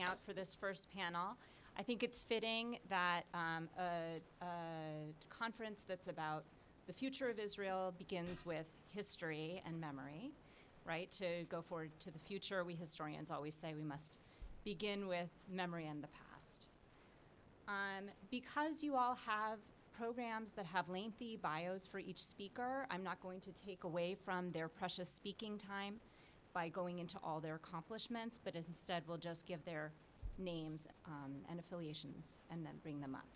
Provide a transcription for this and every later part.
out for this first panel. I think it's fitting that a conference that's about the future of Israel begins with history and memory, right? To go forward to the future, we historians always say we must begin with memory and the past. Because you all have programs that have lengthy bios for each speaker, I'm not going to take away from their precious speaking time by going into all their accomplishments, but instead we'll just give their names and affiliations and then bring them up.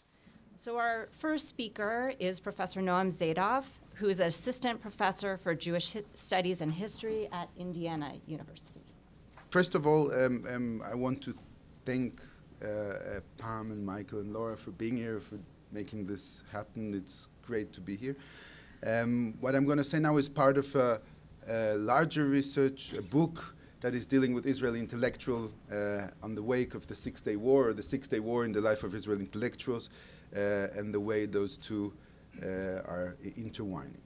So our first speaker is Professor Noam Zadov, who is an assistant professor for Jewish studies and history at Indiana University. First of all, I want to thank Pam and Michael and Laura for being here, for making this happen. It's great to be here. What I'm going to say now is part of a larger research, a book that is dealing with Israeli intellectual on the wake of the Six-Day War, or the Six-Day War in the life of Israeli intellectuals, and the way those two are intertwining.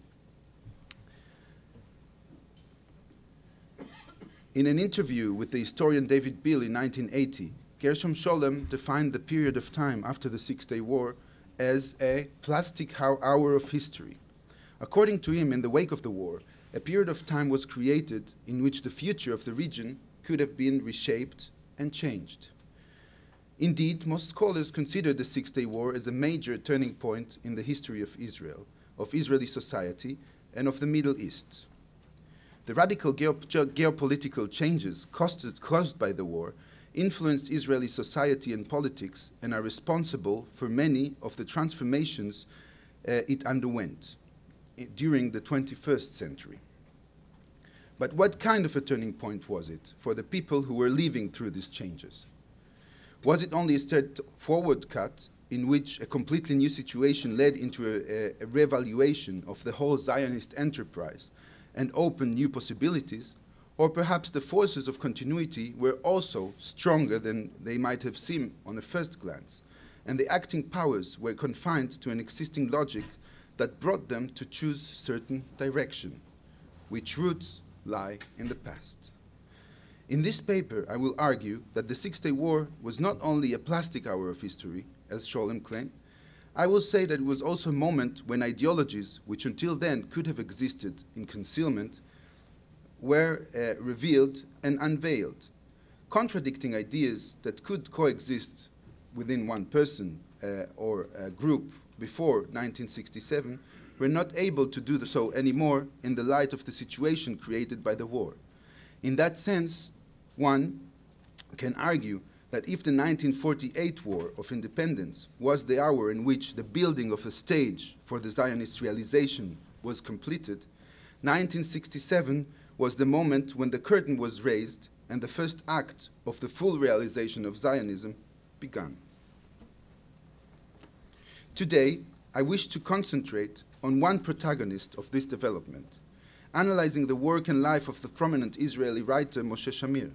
In an interview with the historian David Beale in 1980, Gershom Scholem defined the period of time after the Six-Day War as a plastic hour of history. According to him, in the wake of the war, a period of time was created in which the future of the region could have been reshaped and changed. Indeed, most scholars consider the Six-Day War as a major turning point in the history of Israel, of Israeli society, and of the Middle East. The radical geopolitical changes caused by the war influenced Israeli society and politics and are responsible for many of the transformations it underwent during the 21st century. But what kind of a turning point was it for the people who were living through these changes? Was it only a straightforward cut in which a completely new situation led into a reevaluation of the whole Zionist enterprise and opened new possibilities? Or perhaps the forces of continuity were also stronger than they might have seemed on a first glance, and the acting powers were confined to an existing logic that brought them to choose certain direction, which roots lie in the past. In this paper, I will argue that the Six-Day War was not only a plastic hour of history, as Scholem claimed. I will say that it was also a moment when ideologies, which until then could have existed in concealment, were revealed and unveiled. Contradicting ideas that could coexist within one person or a group before 1967 were not able to do so anymore in the light of the situation created by the war. In that sense, one can argue that if the 1948 War of Independence was the hour in which the building of a stage for the Zionist realization was completed, 1967 was the moment when the curtain was raised and the first act of the full realization of Zionism began. Today, I wish to concentrate on one protagonist of this development, analyzing the work and life of the prominent Israeli writer Moshe Shamir.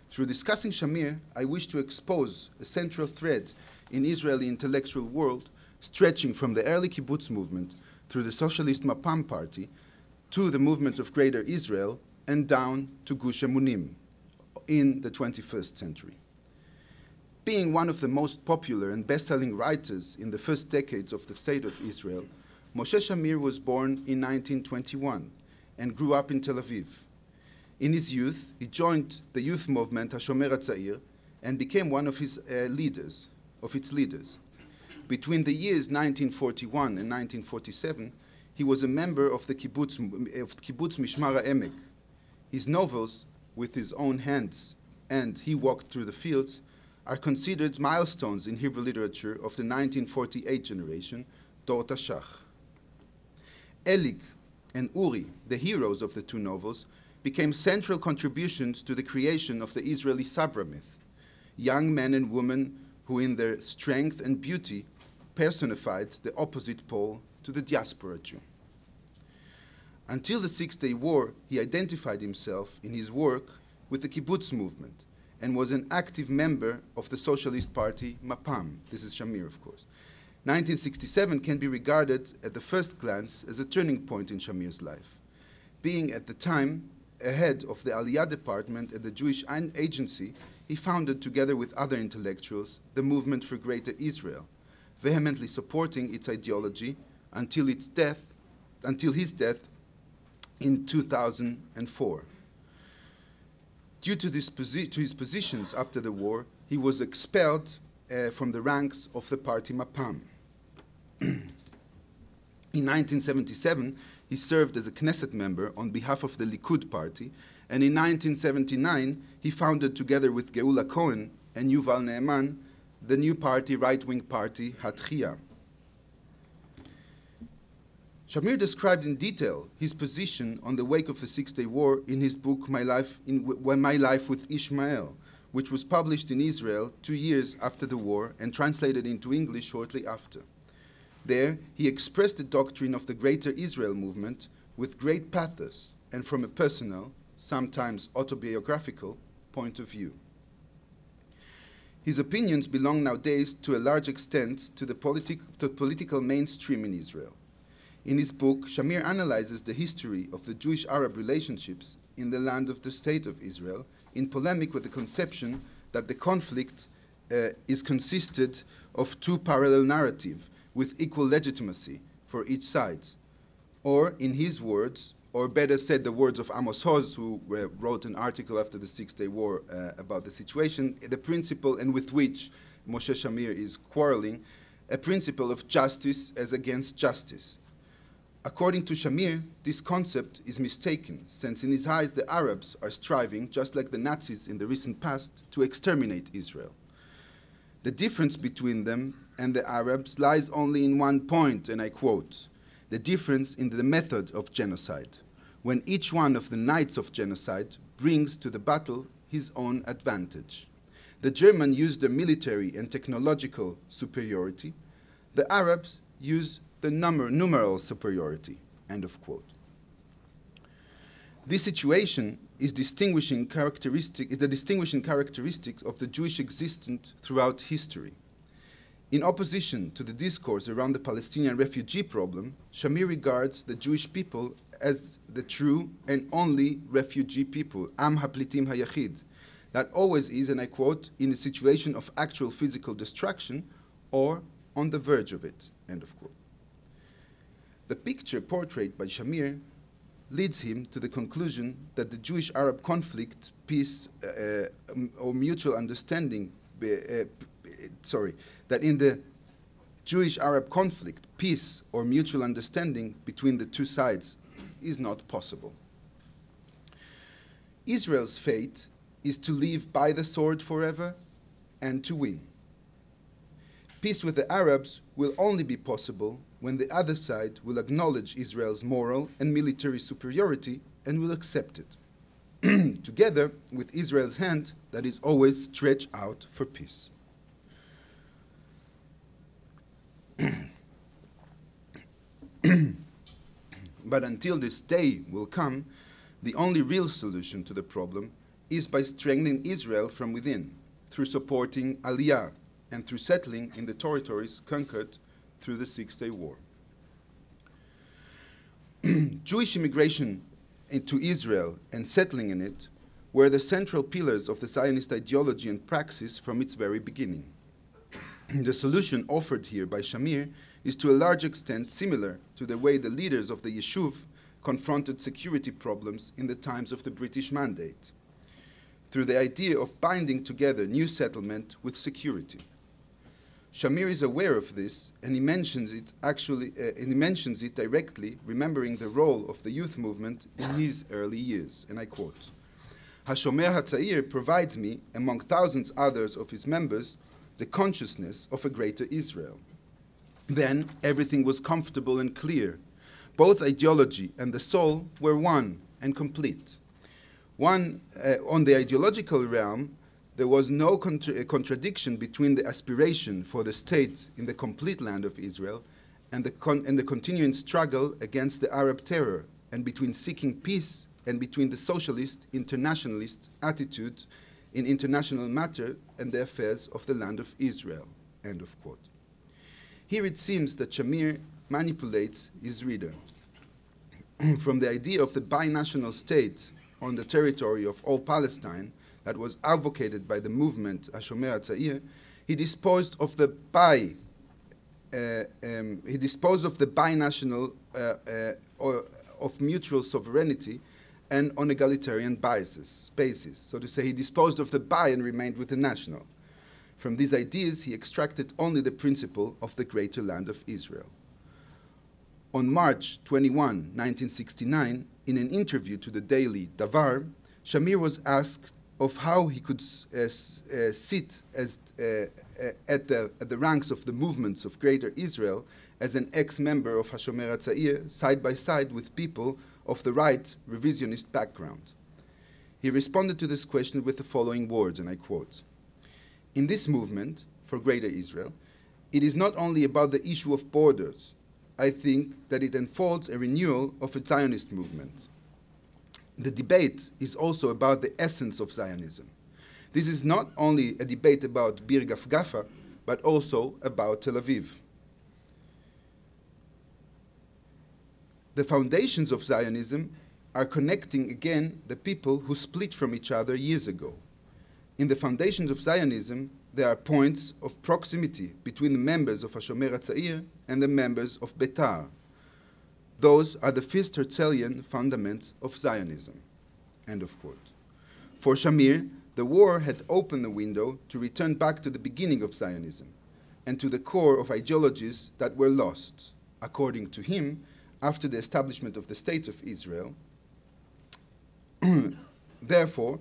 Through discussing Shamir, I wish to expose a central thread in Israeli intellectual world, stretching from the early kibbutz movement through the socialist Mapam party to the movement of Greater Israel and down to Gush Emunim in the 21st century. Being one of the most popular and best-selling writers in the first decades of the State of Israel, Moshe Shamir was born in 1921 and grew up in Tel Aviv. In his youth, he joined the youth movement HaShomer HaTzair and became one of its leaders. Between the years 1941 and 1947, he was a member of the kibbutz Mishmar HaEmek. His novels, With His Own Hands and He Walked Through the Fields, are considered milestones in Hebrew literature of the 1948 generation, Dor Tashach. Elig and Uri, the heroes of the two novels, became central contributions to the creation of the Israeli Sabra myth, young men and women who in their strength and beauty personified the opposite pole to the diaspora Jew. Until the Six-Day War, he identified himself in his work with the kibbutz movement and was an active member of the socialist party Mapam. This is Shamir, of course. 1967 can be regarded at the first glance as a turning point in Shamir's life. Being at the time head of the Aliyah department at the Jewish Agency, he founded, together with other intellectuals, the Movement for Greater Israel, vehemently supporting its ideology until his death in 2004. Due to his positions after the war, he was expelled from the ranks of the party Mapam. In 1977, he served as a Knesset member on behalf of the Likud party, and in 1979, he founded, together with Geula Cohen and Yuval Ne'eman, the new party, right-wing party, Hatchia. Shamir described in detail his position on the wake of the Six-Day War in his book My Life with Ishmael, which was published in Israel 2 years after the war and translated into English shortly after. There, he expressed the doctrine of the Greater Israel movement with great pathos and from a personal, sometimes autobiographical, point of view. His opinions belong nowadays to a large extent to the political mainstream in Israel. In his book, Shamir analyzes the history of the Jewish-Arab relationships in the land of the State of Israel in polemic with the conception that the conflict is consisted of two parallel narratives with equal legitimacy for each side. Or, in his words, or better said, the words of Amos Oz, who wrote an article after the Six-Day War about the situation, the principle and with which Moshe Shamir is quarreling, a principle of justice as against justice. According to Shamir, this concept is mistaken, since in his eyes the Arabs are striving, just like the Nazis in the recent past, to exterminate Israel. The difference between them and the Arabs lies only in one point, and I quote, the difference in the method of genocide, when each one of the knights of genocide brings to the battle his own advantage. The Germans use the military and technological superiority. The Arabs use the numeral superiority, end of quote. This situation is the distinguishing characteristic of the Jewish existence throughout history. In opposition to the discourse around the Palestinian refugee problem, Shamir regards the Jewish people as the true and only refugee people, Am HaPlitim HaYachid, that always is, and I quote, in a situation of actual physical destruction or on the verge of it, end of quote. The picture portrayed by Shamir leads him to the conclusion that the Jewish-Arab conflict, peace, or mutual understanding, that in the Jewish-Arab conflict, peace or mutual understanding between the two sides is not possible. Israel's fate is to live by the sword forever and to win. Peace with the Arabs will only be possible when the other side will acknowledge Israel's moral and military superiority and will accept it, together with Israel's hand that is always stretched out for peace. But until this day will come, the only real solution to the problem is by strengthening Israel from within, through supporting Aliyah and through settling in the territories conquered through the Six-Day War. Jewish immigration into Israel and settling in it were the central pillars of the Zionist ideology and praxis from its very beginning. The solution offered here by Shamir is to a large extent similar to the way the leaders of the Yeshuv confronted security problems in the times of the British Mandate, through the idea of binding together new settlement with security. Shamir is aware of this, and he mentions it directly, remembering the role of the youth movement in his early years. And I quote, "HaShomer HaTzair provides me, among thousands others of his members, the consciousness of a greater Israel. Then everything was comfortable and clear. Both ideology and the soul were one and complete. On the ideological realm, there was no contradiction between the aspiration for the state in the complete land of Israel and the continuing struggle against the Arab terror, and between seeking peace and between the socialist, internationalist attitude in international matter and the affairs of the land of Israel." End of quote. Here it seems that Shamir manipulates his reader from the idea of the binational state on the territory of all Palestine that was advocated by the movement Hashomer HaTzair, he disposed of the binational of mutual sovereignty and on egalitarian basis. So to say, he disposed of the bi and remained with the national. From these ideas, he extracted only the principle of the greater land of Israel. On March 21, 1969, in an interview to the daily Davar, Shamir was asked of how he could sit as, at the ranks of the movements of Greater Israel as an ex-member of Hashomer HaTzair, side by side with people of the right revisionist background. He responded to this question with the following words, and I quote, "In this movement for Greater Israel, it is not only about the issue of borders. I think that it unfolds a renewal of a Zionist movement. The debate is also about the essence of Zionism. This is not only a debate about Bir Gafgafa, but also about Tel Aviv. The foundations of Zionism are connecting again the people who split from each other years ago. In the foundations of Zionism, there are points of proximity between the members of Hashomer HaTzair and the members of Betar. Those are the first Herzlian fundaments of Zionism." End of quote. For Shamir, the war had opened the window to return back to the beginning of Zionism and to the core of ideologies that were lost, according to him, after the establishment of the State of Israel. Therefore,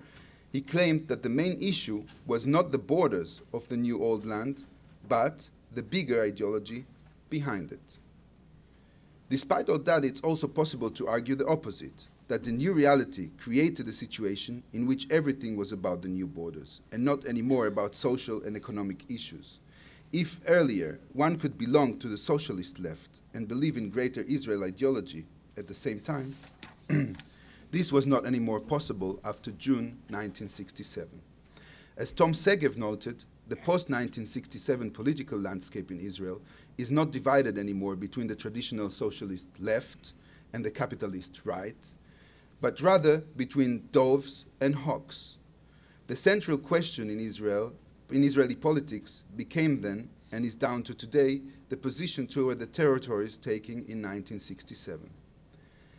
he claimed that the main issue was not the borders of the new old land, but the bigger ideology behind it. Despite all that, it's also possible to argue the opposite, that the new reality created a situation in which everything was about the new borders, and not anymore about social and economic issues. If earlier one could belong to the socialist left and believe in Greater Israel ideology at the same time, this was not anymore possible after June 1967. As Tom Segev noted, the post-1967 political landscape in Israel is not divided anymore between the traditional socialist left and the capitalist right, but rather between doves and hawks. The central question in Israeli politics became then, and is down to today, the position toward the territories taken in 1967.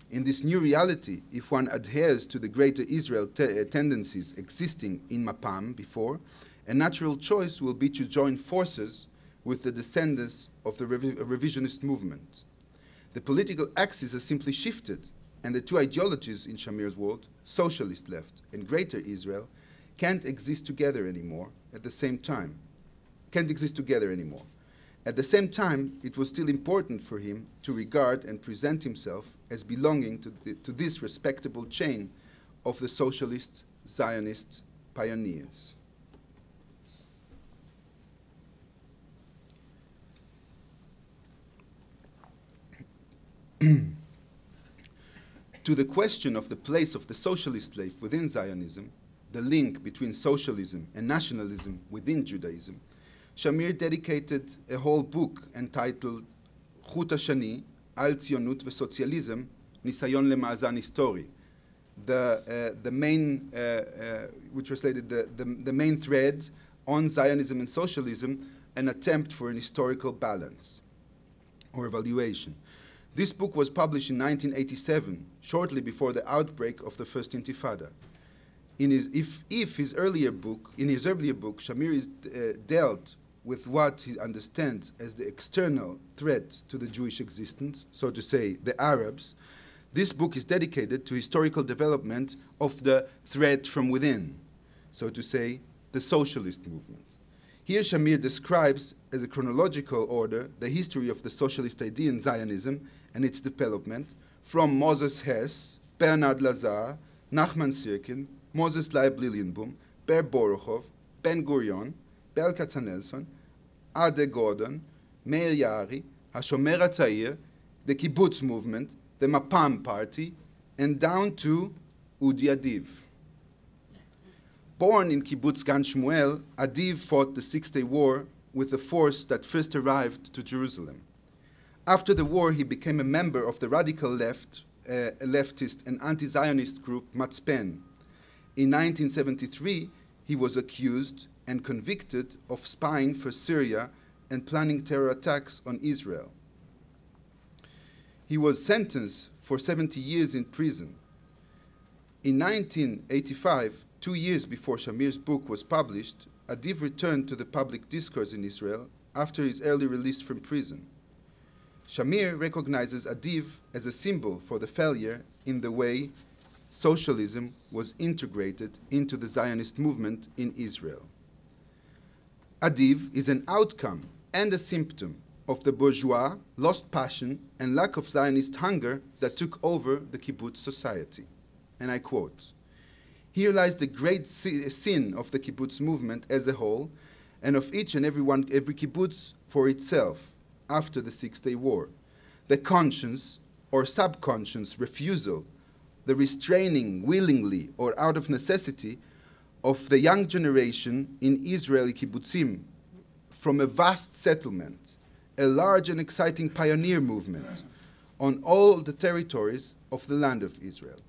In this new reality, if one adheres to the Greater Israel tendencies existing in Mapam before, a natural choice will be to join forces with the descendants of the revisionist movement. The political axis has simply shifted, and the two ideologies in Shamir's world, socialist left and Greater Israel, can't exist together anymore at the same time. At the same time, it was still important for him to regard and present himself as belonging to this respectable chain of the socialist Zionist pioneers. To the question of the place of the socialist life within Zionism, the link between socialism and nationalism within Judaism, Shamir dedicated a whole book entitled Chut HaShani, Al Tzionut VeSozialism, Nisayon LeMaazan Histori. The main, we translated the main thread on Zionism and socialism, an attempt for an historical balance or evaluation. This book was published in 1987, shortly before the outbreak of the First Intifada. In his earlier book, Shamir dealt with what he understands as the external threat to the Jewish existence, so to say, the Arabs. This book is dedicated to historical development of the threat from within, so to say, the socialist movement. Here Shamir describes, as a chronological order, the history of the socialist idea in Zionism and its development from Moses Hess, Bernard Lazar, Nachman Sirkin, Moses Leib Lilienbaum, Ber Borochov, Ben Gurion, Ber Katzenelson, Ade Gordon, Meir Yari, Hashomer HaTzair, the Kibbutz movement, the Mapam party, and down to Udi Adiv. Born in Kibbutz Gan Shmuel, Adiv fought the Six-Day War with the force that first arrived to Jerusalem. After the war, he became a member of the radical left, leftist and anti-Zionist group Matzpen. In 1973, he was accused and convicted of spying for Syria and planning terror attacks on Israel. He was sentenced for 70 years in prison. In 1985, 2 years before Shamir's book was published, Adiv returned to the public discourse in Israel after his early release from prison. Shamir recognizes Adiv as a symbol for the failure in the way socialism was integrated into the Zionist movement in Israel. Adiv is an outcome and a symptom of the bourgeois lost passion and lack of Zionist hunger that took over the kibbutz society. And I quote, "Here lies the great sin of the kibbutz movement as a whole, and of each and every kibbutz for itself after the Six-Day War. The conscious or subconscious refusal, the restraining willingly or out of necessity of the young generation in Israeli kibbutzim from a vast settlement, a large and exciting pioneer movement on all the territories of the land of Israel.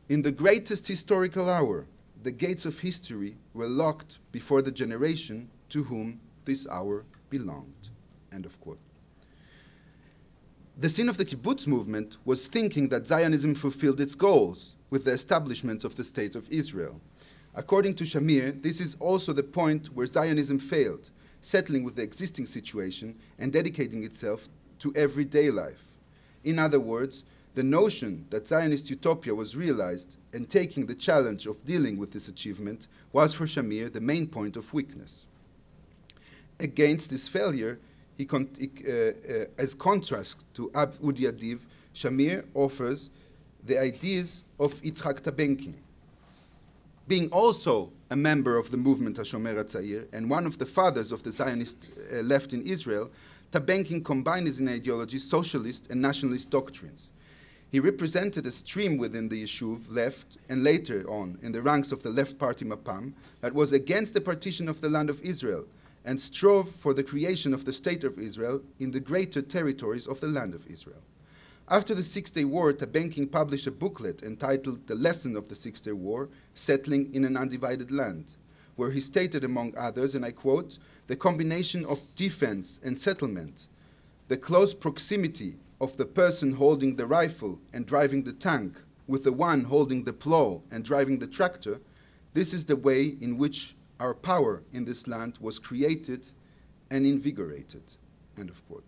In the greatest historical hour, the gates of history were locked before the generation to whom this hour belonged." End of quote. The sin of the kibbutz movement was thinking that Zionism fulfilled its goals with the establishment of the State of Israel. According to Shamir, this is also the point where Zionism failed, settling with the existing situation and dedicating itself to everyday life. In other words, the notion that Zionist utopia was realized and taking the challenge of dealing with this achievement was for Shamir the main point of weakness. Against this failure, as contrast to Udi Adiv, Shamir offers the ideas of Yitzhak Tabenkin. Being also a member of the movement HaShomer HaTzair and one of the fathers of the Zionist left in Israel, Tabenkin combined his ideology socialist and nationalist doctrines. He represented a stream within the Yishuv left and later on in the ranks of the left party Mapam that was against the partition of the land of Israel and strove for the creation of the State of Israel in the greater territories of the land of Israel. After the Six-Day War, Tabenkin published a booklet entitled The Lesson of the Six-Day War, Settling in an Undivided Land, where he stated, among others, and I quote, "The combination of defense and settlement, the close proximity of the person holding the rifle and driving the tank with the one holding the plow and driving the tractor, this is the way in which our power in this land was created and invigorated." End of quote.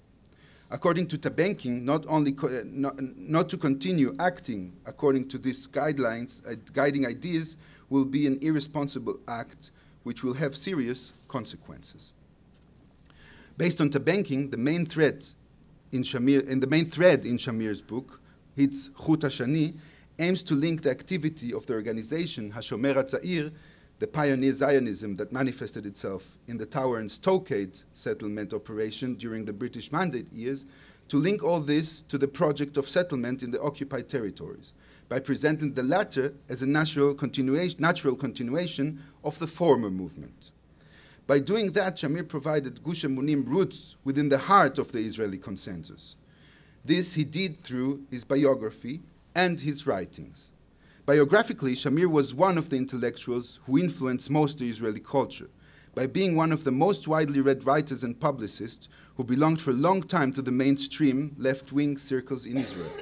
According to Tabenkin, not to continue acting according to these guidelines, guiding ideas, will be an irresponsible act which will have serious consequences. Based on Tabenkin, the main thread in Shamir's book, Hitz Chut HaShani, aims to link the activity of the organization HaShomer HaTzair, the pioneer Zionism that manifested itself in the Tower and Stockade settlement operation during the British Mandate years, to link all this to the project of settlement in the occupied territories, by presenting the latter as a natural continuation of the former movement. By doing that, Shamir provided Gush Emunim roots within the heart of the Israeli consensus. This he did through his biography and his writings. Biographically, Shamir was one of the intellectuals who influenced most of the Israeli culture, by being one of the most widely read writers and publicists who belonged for a long time to the mainstream left-wing circles in Israel.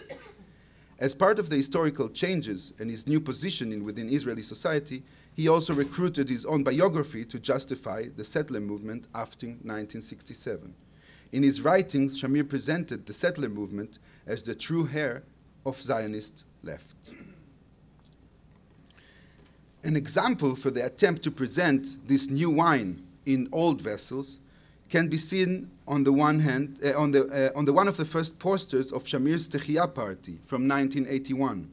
As part of the historical changes and his new positioning within Israeli society, he also recruited his own biography to justify the settler movement after 1967. In his writings, Shamir presented the settler movement as the true heir of Zionist left. An example for the attempt to present this new wine in old vessels can be seen on the one hand on the one of the first posters of Shamir's Techiyah party from 1981.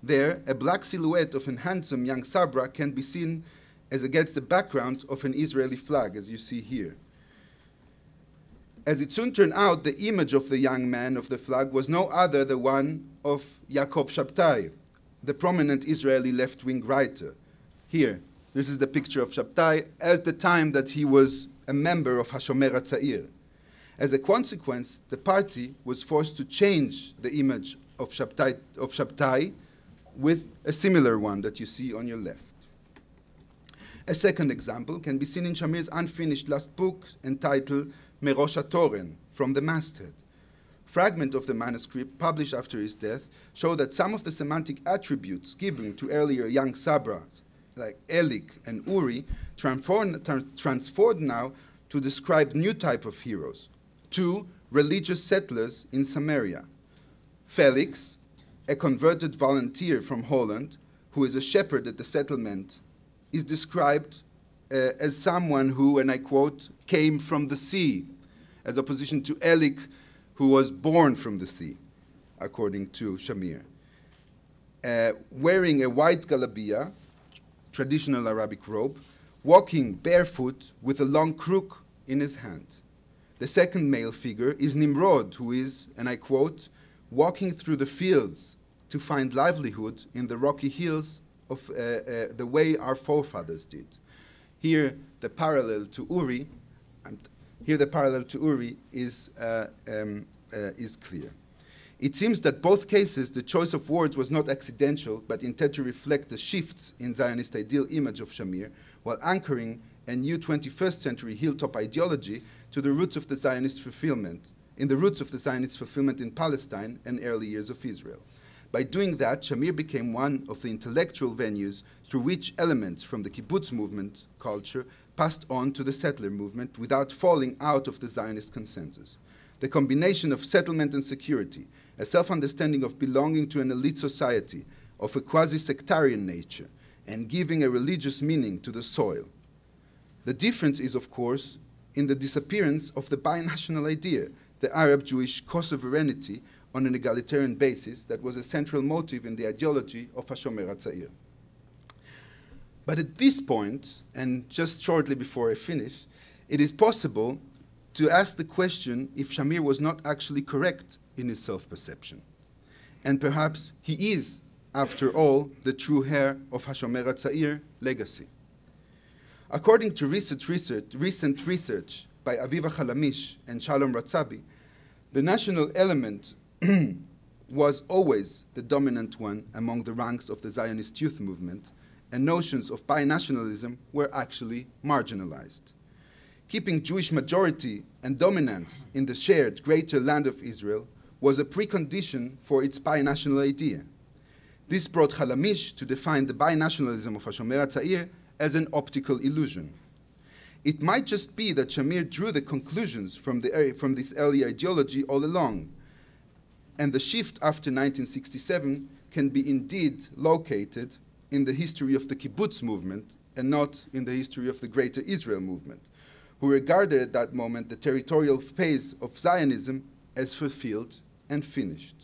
There, a black silhouette of a handsome young Sabra can be seen as against the background of an Israeli flag, as you see here. As it soon turned out, the image of the young man of the flag was no other than one of Yaakov Shabtai, the prominent Israeli left-wing writer. Here, this is the picture of Shabtai at the time that he was a member of HaShomer HaTzair. As a consequence, the party was forced to change the image of Shabtai with a similar one that you see on your left. A second example can be seen in Shamir's unfinished last book entitled Merosh HaToren, From the Masthead. Fragment of the manuscript published after his death show that some of the semantic attributes given to earlier young Sabras, like Elik and Uri, transformed now to describe new type of heroes. Two religious settlers in Samaria. Felix, a converted volunteer from Holland, who is a shepherd at the settlement, is described as someone who, and I quote, came from the sea, as opposition to Elik, who was born from the sea, according to Shamir. Wearing a white galabia, traditional Arabic robe, walking barefoot with a long crook in his hand. The second male figure is Nimrod, who is, and I quote, walking through the fields to find livelihood in the rocky hills of the way our forefathers did. Here, the parallel to Uri, is clear. It seems that both cases, the choice of words was not accidental, but intended to reflect the shifts in Zionist ideal image of Shamir, while anchoring a new 21st century hilltop ideology to the roots of the Zionist fulfillment, in Palestine and early years of Israel. By doing that, Shamir became one of the intellectual venues through which elements from the kibbutz movement culture passed on to the settler movement without falling out of the Zionist consensus. The combination of settlement and security, a self-understanding of belonging to an elite society of a quasi-sectarian nature, and giving a religious meaning to the soil. The difference is, of course, in the disappearance of the binational idea, the Arab-Jewish co-sovereignty on an egalitarian basis that was a central motive in the ideology of HaShomer HaTzair. But at this point, and just shortly before I finish, it is possible to ask the question if Shamir was not actually correct in his self-perception. And perhaps he is, after all, the true heir of HaShomer HaTzair legacy. According to recent research by Aviva Chalamish and Shalom Ratzabi, the national element was always the dominant one among the ranks of the Zionist youth movement, and notions of binationalism were actually marginalized. Keeping Jewish majority and dominance in the shared greater land of Israel was a precondition for its binational idea. This brought Chalamish to define the binationalism of HaShomer HaTzair as an optical illusion. It might just be that Shamir drew the conclusions from this early ideology all along, and the shift after 1967 can be indeed located in the history of the kibbutz movement and not in the history of the Greater Israel movement, who regarded at that moment the territorial phase of Zionism as fulfilled and finished.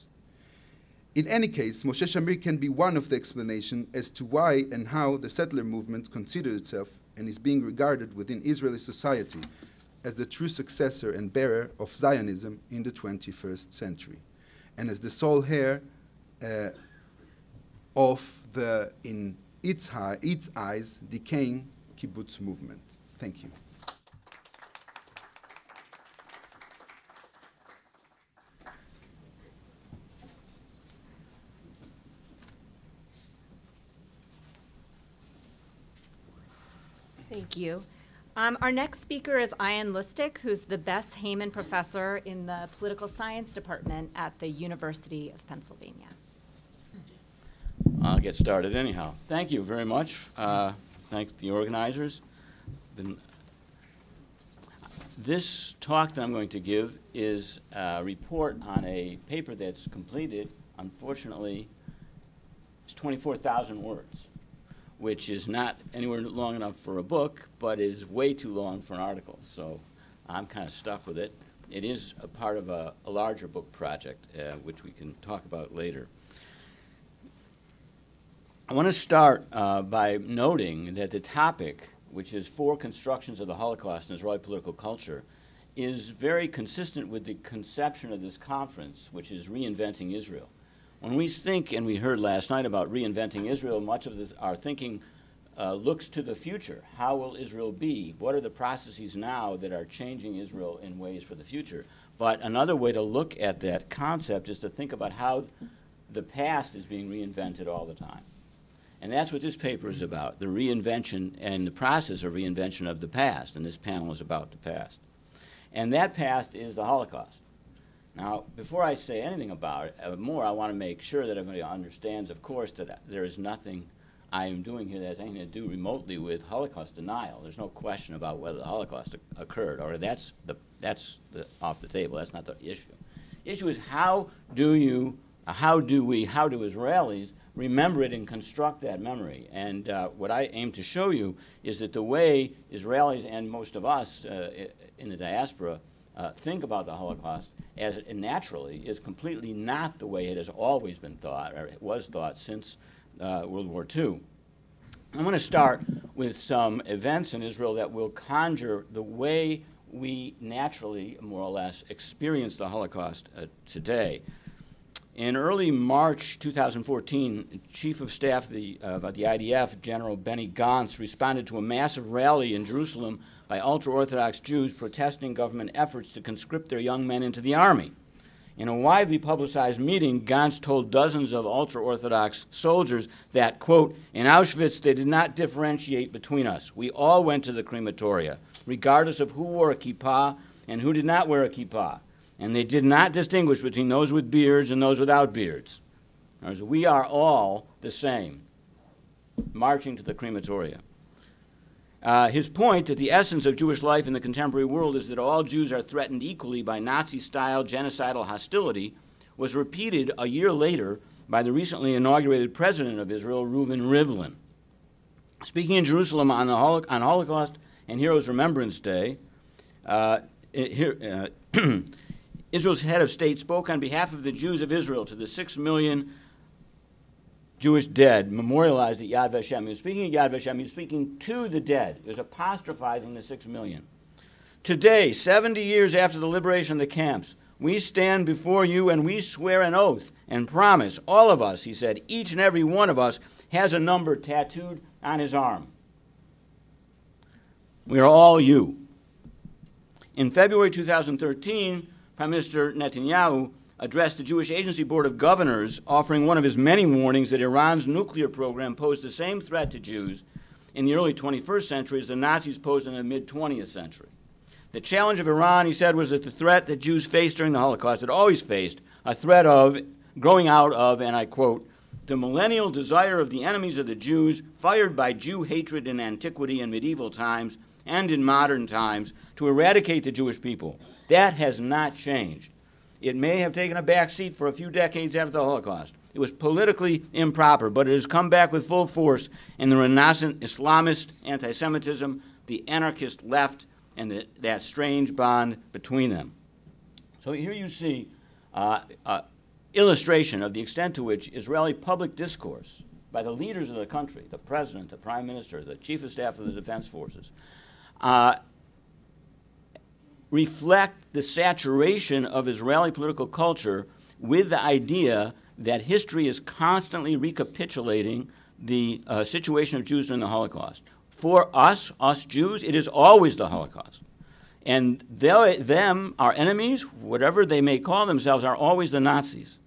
In any case, Moshe Shamir can be one of the explanations as to why and how the settler movement considers itself and is being regarded within Israeli society as the true successor and bearer of Zionism in the 21st century, and as the sole heir of the, in its eyes, decaying kibbutz movement. Thank you. Thank you. Our next speaker is Ayan Lustig, who's the Bess Heyman Professor in the Political Science Department at the University of Pennsylvania. I'll get started anyhow. Thank you very much. Thank the organizers. This talk that I'm going to give is a report on a paper that's completed. Unfortunately, it's 24,000 words, which is not anywhere long enough for a book, but is way too long for an article. So I'm kind of stuck with it. It is a part of a larger book project, which we can talk about later. I want to start by noting that the topic, which is 4 constructions of the Holocaust in Israeli political culture, is very consistent with the conception of this conference, which is Reinventing Israel. When we think, and we heard last night about reinventing Israel, much of our thinking looks to the future. How will Israel be? What are the processes now that are changing Israel in ways for the future? But another way to look at that concept is to think about how the past is being reinvented all the time. And that's what this paper is about, the reinvention and the process of reinvention of the past. And this panel is about the past. And that past is the Holocaust. Now, before I say anything about it more, I want to make sure that everybody understands, of course, that there is nothing I am doing here that has anything to do remotely with Holocaust denial. There's no question about whether the Holocaust occurred, or that's off the table. That's not the issue. The issue is how do Israelis remember it and construct that memory? And what I aim to show you is that the way Israelis and most of us in the diaspora think about the Holocaust as it naturally is completely not the way it has always been thought, or it was thought since World War II. I'm going to start with some events in Israel that will conjure the way we naturally, more or less, experience the Holocaust today. In early March 2014, Chief of Staff of the IDF, General Benny Gantz, responded to a massive rally in Jerusalem by ultra-Orthodox Jews protesting government efforts to conscript their young men into the army. In a widely publicized meeting, Gantz told dozens of ultra-Orthodox soldiers that, quote, in Auschwitz they did not differentiate between us. We all went to the crematoria, regardless of who wore a kippah and who did not wear a kippah. And they did not distinguish between those with beards and those without beards. We are all the same, marching to the crematoria. His point that the essence of Jewish life in the contemporary world is that all Jews are threatened equally by Nazi-style genocidal hostility was repeated a year later by the recently inaugurated president of Israel, Reuven Rivlin. Speaking in Jerusalem on Holocaust and Heroes Remembrance Day, Israel's head of state spoke on behalf of the Jews of Israel to the 6 million Jewish dead memorialized at Yad Vashem. He was speaking at Yad Vashem. He was speaking to the dead. He was apostrophizing the 6 million. Today, 70 years after the liberation of the camps, we stand before you and we swear an oath and promise, all of us, he said, each and every one of us has a number tattooed on his arm. We are all you. In February 2013, Prime Minister Netanyahu addressed the Jewish Agency Board of Governors, offering one of his many warnings that Iran's nuclear program posed the same threat to Jews in the early 21st century as the Nazis posed in the mid-20th century. The challenge of Iran, he said, was that the threat that Jews faced during the Holocaust had always faced, a threat of, growing out of, and I quote, the millennial desire of the enemies of the Jews, fired by Jew hatred in antiquity and medieval times and in modern times, to eradicate the Jewish people. That has not changed. It may have taken a back seat for a few decades after the Holocaust. It was politically improper, but it has come back with full force in the renascent Islamist anti-Semitism, the anarchist left, and that strange bond between them. So here you see illustration of the extent to which Israeli public discourse by the leaders of the country, the president, the prime minister, the chief of staff of the defense forces, reflect the saturation of Israeli political culture with the idea that history is constantly recapitulating the situation of Jews during the Holocaust. For us Jews, it is always the Holocaust. And them, our enemies, whatever they may call themselves, are always the Nazis.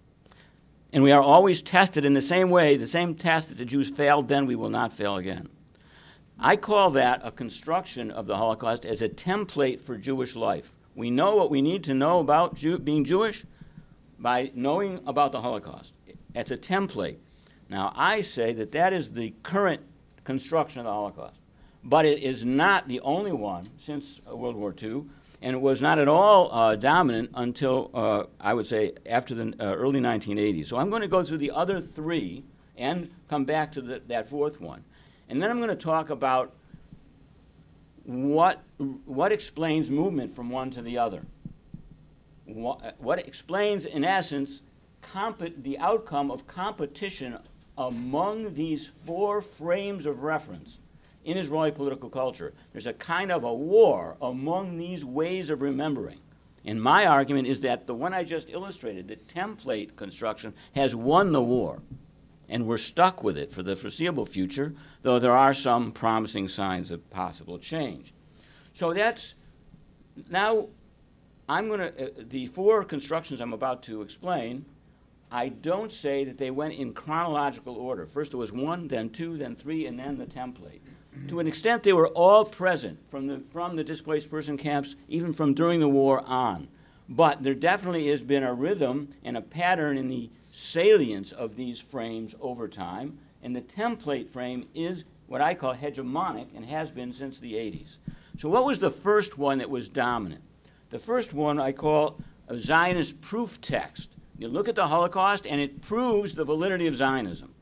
And we are always tested in the same way, the same test that the Jews failed then, we will not fail again. I call that a construction of the Holocaust as a template for Jewish life. We know what we need to know about being Jewish by knowing about the Holocaust. It's a template. Now, I say that that is the current construction of the Holocaust. But it is not the only one since World War II, and it was not at all dominant until, I would say, after the early 1980s. So I'm going to go through the other three and come back to that fourth one. And then I'm going to talk about what explains movement from one to the other. What explains, in essence, the outcome of competition among these four frames of reference in Israeli political culture. There's a kind of a war among these ways of remembering. And my argument is that the one I just illustrated, the template construction, has won the war. And we're stuck with it for the foreseeable future, though there are some promising signs of possible change. So that's, now I'm going to, the four constructions I'm about to explain I don't say that they went in chronological order. First there was 1, then 2, then 3, and then the template. To an extent, they were all present from the displaced person camps, even from during the war on. But there definitely has been a rhythm and a pattern in the salience of these frames over time, and the template frame is what I call hegemonic and has been since the 80s. So what was the first one that was dominant? The first one I call a Zionist proof text. You look at the Holocaust and it proves the validity of Zionism.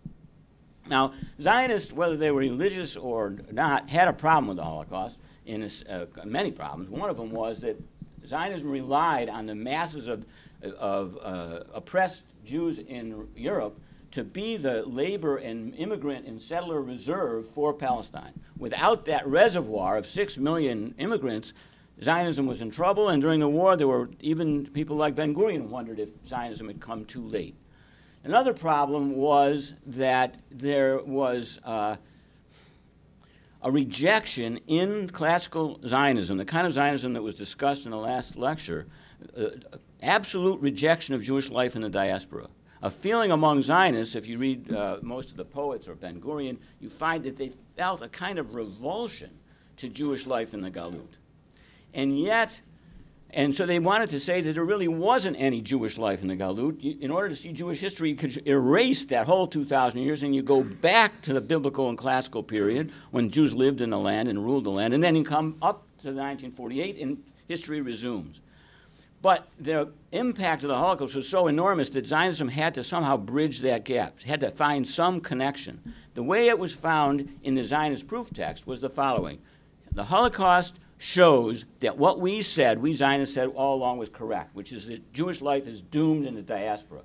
Now, Zionists, whether they were religious or not, had a problem with the Holocaust, many problems. One of them was that Zionism relied on the masses of oppressed Jews in Europe to be the labor and immigrant and settler reserve for Palestine. Without that reservoir of 6 million immigrants, Zionism was in trouble, and during the war there were even people like Ben-Gurion wondered if Zionism had come too late. Another problem was that there was a rejection in classical Zionism, the kind of Zionism that was discussed in the last lecture, absolute rejection of Jewish life in the diaspora. A feeling among Zionists, if you read most of the poets or Ben-Gurion, you find that they felt a kind of revulsion to Jewish life in the Galut. And yet, and so they wanted to say that there really wasn't any Jewish life in the Galut. In order to see Jewish history, you could erase that whole 2,000 years and you go back to the biblical and classical period when Jews lived in the land and ruled the land, and then you come up to 1948 and history resumes. But the impact of the Holocaust was so enormous that Zionism had to somehow bridge that gap, had to find some connection. The way it was found in the Zionist proof text was the following. The Holocaust shows that what we Zionists said all along was correct, which is that Jewish life is doomed in the diaspora.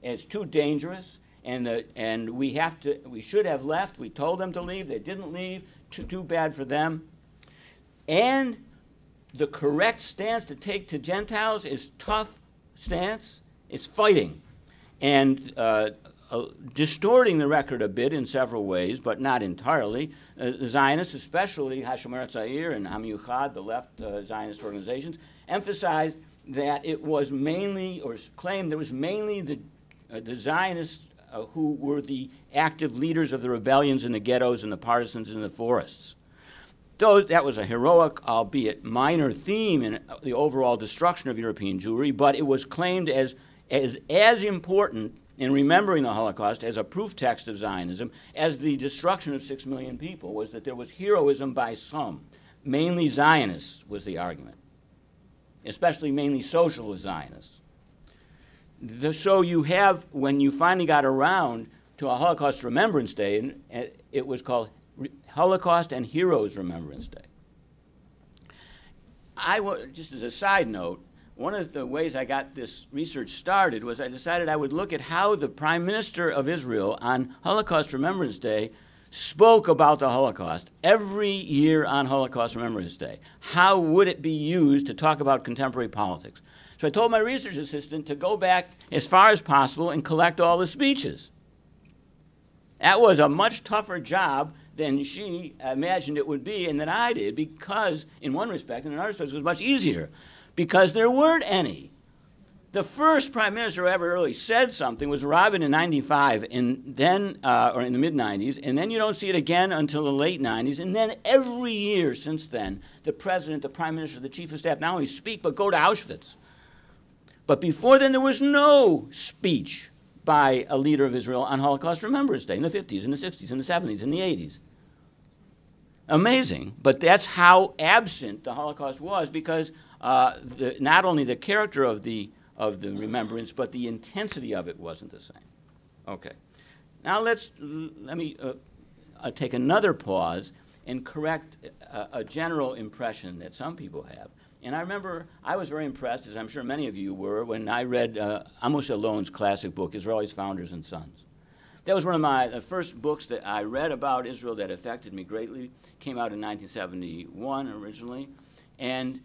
And it's too dangerous, and we should have left. We told them to leave. They didn't leave. Too bad for them. And the correct stance to take to Gentiles is tough stance. It's fighting. And distorting the record a bit in several ways, but not entirely. The Zionists, especially Hashomer Tzair and Am Yuchad, the left Zionist organizations, emphasized that it was mainly, or claimed there was mainly the Zionists who were the active leaders of the rebellions in the ghettos and the partisans in the forests. Though that was a heroic, albeit minor theme in the overall destruction of European Jewry, but it was claimed as important in remembering the Holocaust as a proof text of Zionism as the destruction of 6 million people, was that there was heroism by some. Mainly Zionists was the argument, especially mainly socialist Zionists. So you have, when you finally got around to a Holocaust Remembrance Day, it was called Holocaust and Heroes Remembrance Day. Just as a side note, one of the ways I got this research started was I decided I would look at how the Prime Minister of Israel on Holocaust Remembrance Day spoke about the Holocaust every year on Holocaust Remembrance Day. How would it be used to talk about contemporary politics? So I told my research assistant to go back as far as possible and collect all the speeches. That was a much tougher job than she imagined it would be and that I did, because in one respect, and in another respect, it was much easier, because there weren't any. The first prime minister who ever really said something was Rabin in '95, and then, or in the mid-'90s, and then you don't see it again until the late '90s, and then every year since then, the president, the prime minister, the chief of staff not only speak, but go to Auschwitz. But before then, there was no speech by a leader of Israel on Holocaust Remembrance Day in the 50s, in the 60s, in the 70s, in the 80s. Amazing, but that's how absent the Holocaust was, because not only the character of the remembrance, but the intensity of it wasn't the same. Okay. Now let me take another pause and correct a general impression that some people have. And I remember I was very impressed, as I'm sure many of you were, when I read Amos Elon's classic book, Israelis, Founders and Sons. That was one of the first books that I read about Israel that affected me greatly. Came out in 1971 originally. And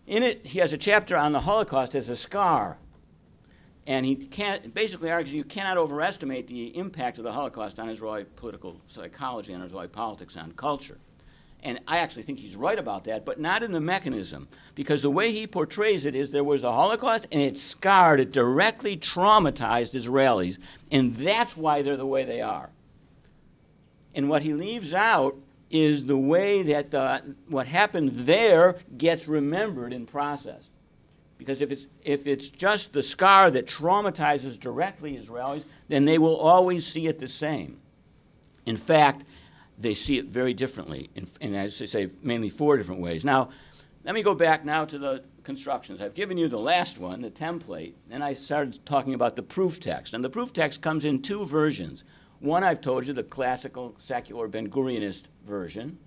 in it, he has a chapter on the Holocaust as a scar. And he basically argues you cannot overestimate the impact of the Holocaust on Israeli political psychology, on Israeli politics, on culture. And I actually think he's right about that, but not in the mechanism. Because the way he portrays it is there was a Holocaust, and it scarred, it directly traumatized Israelis, and that's why they're the way they are. And what he leaves out is the way that what happened there gets remembered in process. Because if it's just the scar that traumatizes directly Israelis, then they will always see it the same. In fact, they see it very differently, in as I say, mainly 4 different ways. Now, let me go back now to the constructions. I've given you the last one, the template, and I started talking about the proof text. And the proof text comes in 2 versions. One, I've told you, the classical secular Ben-Gurionist version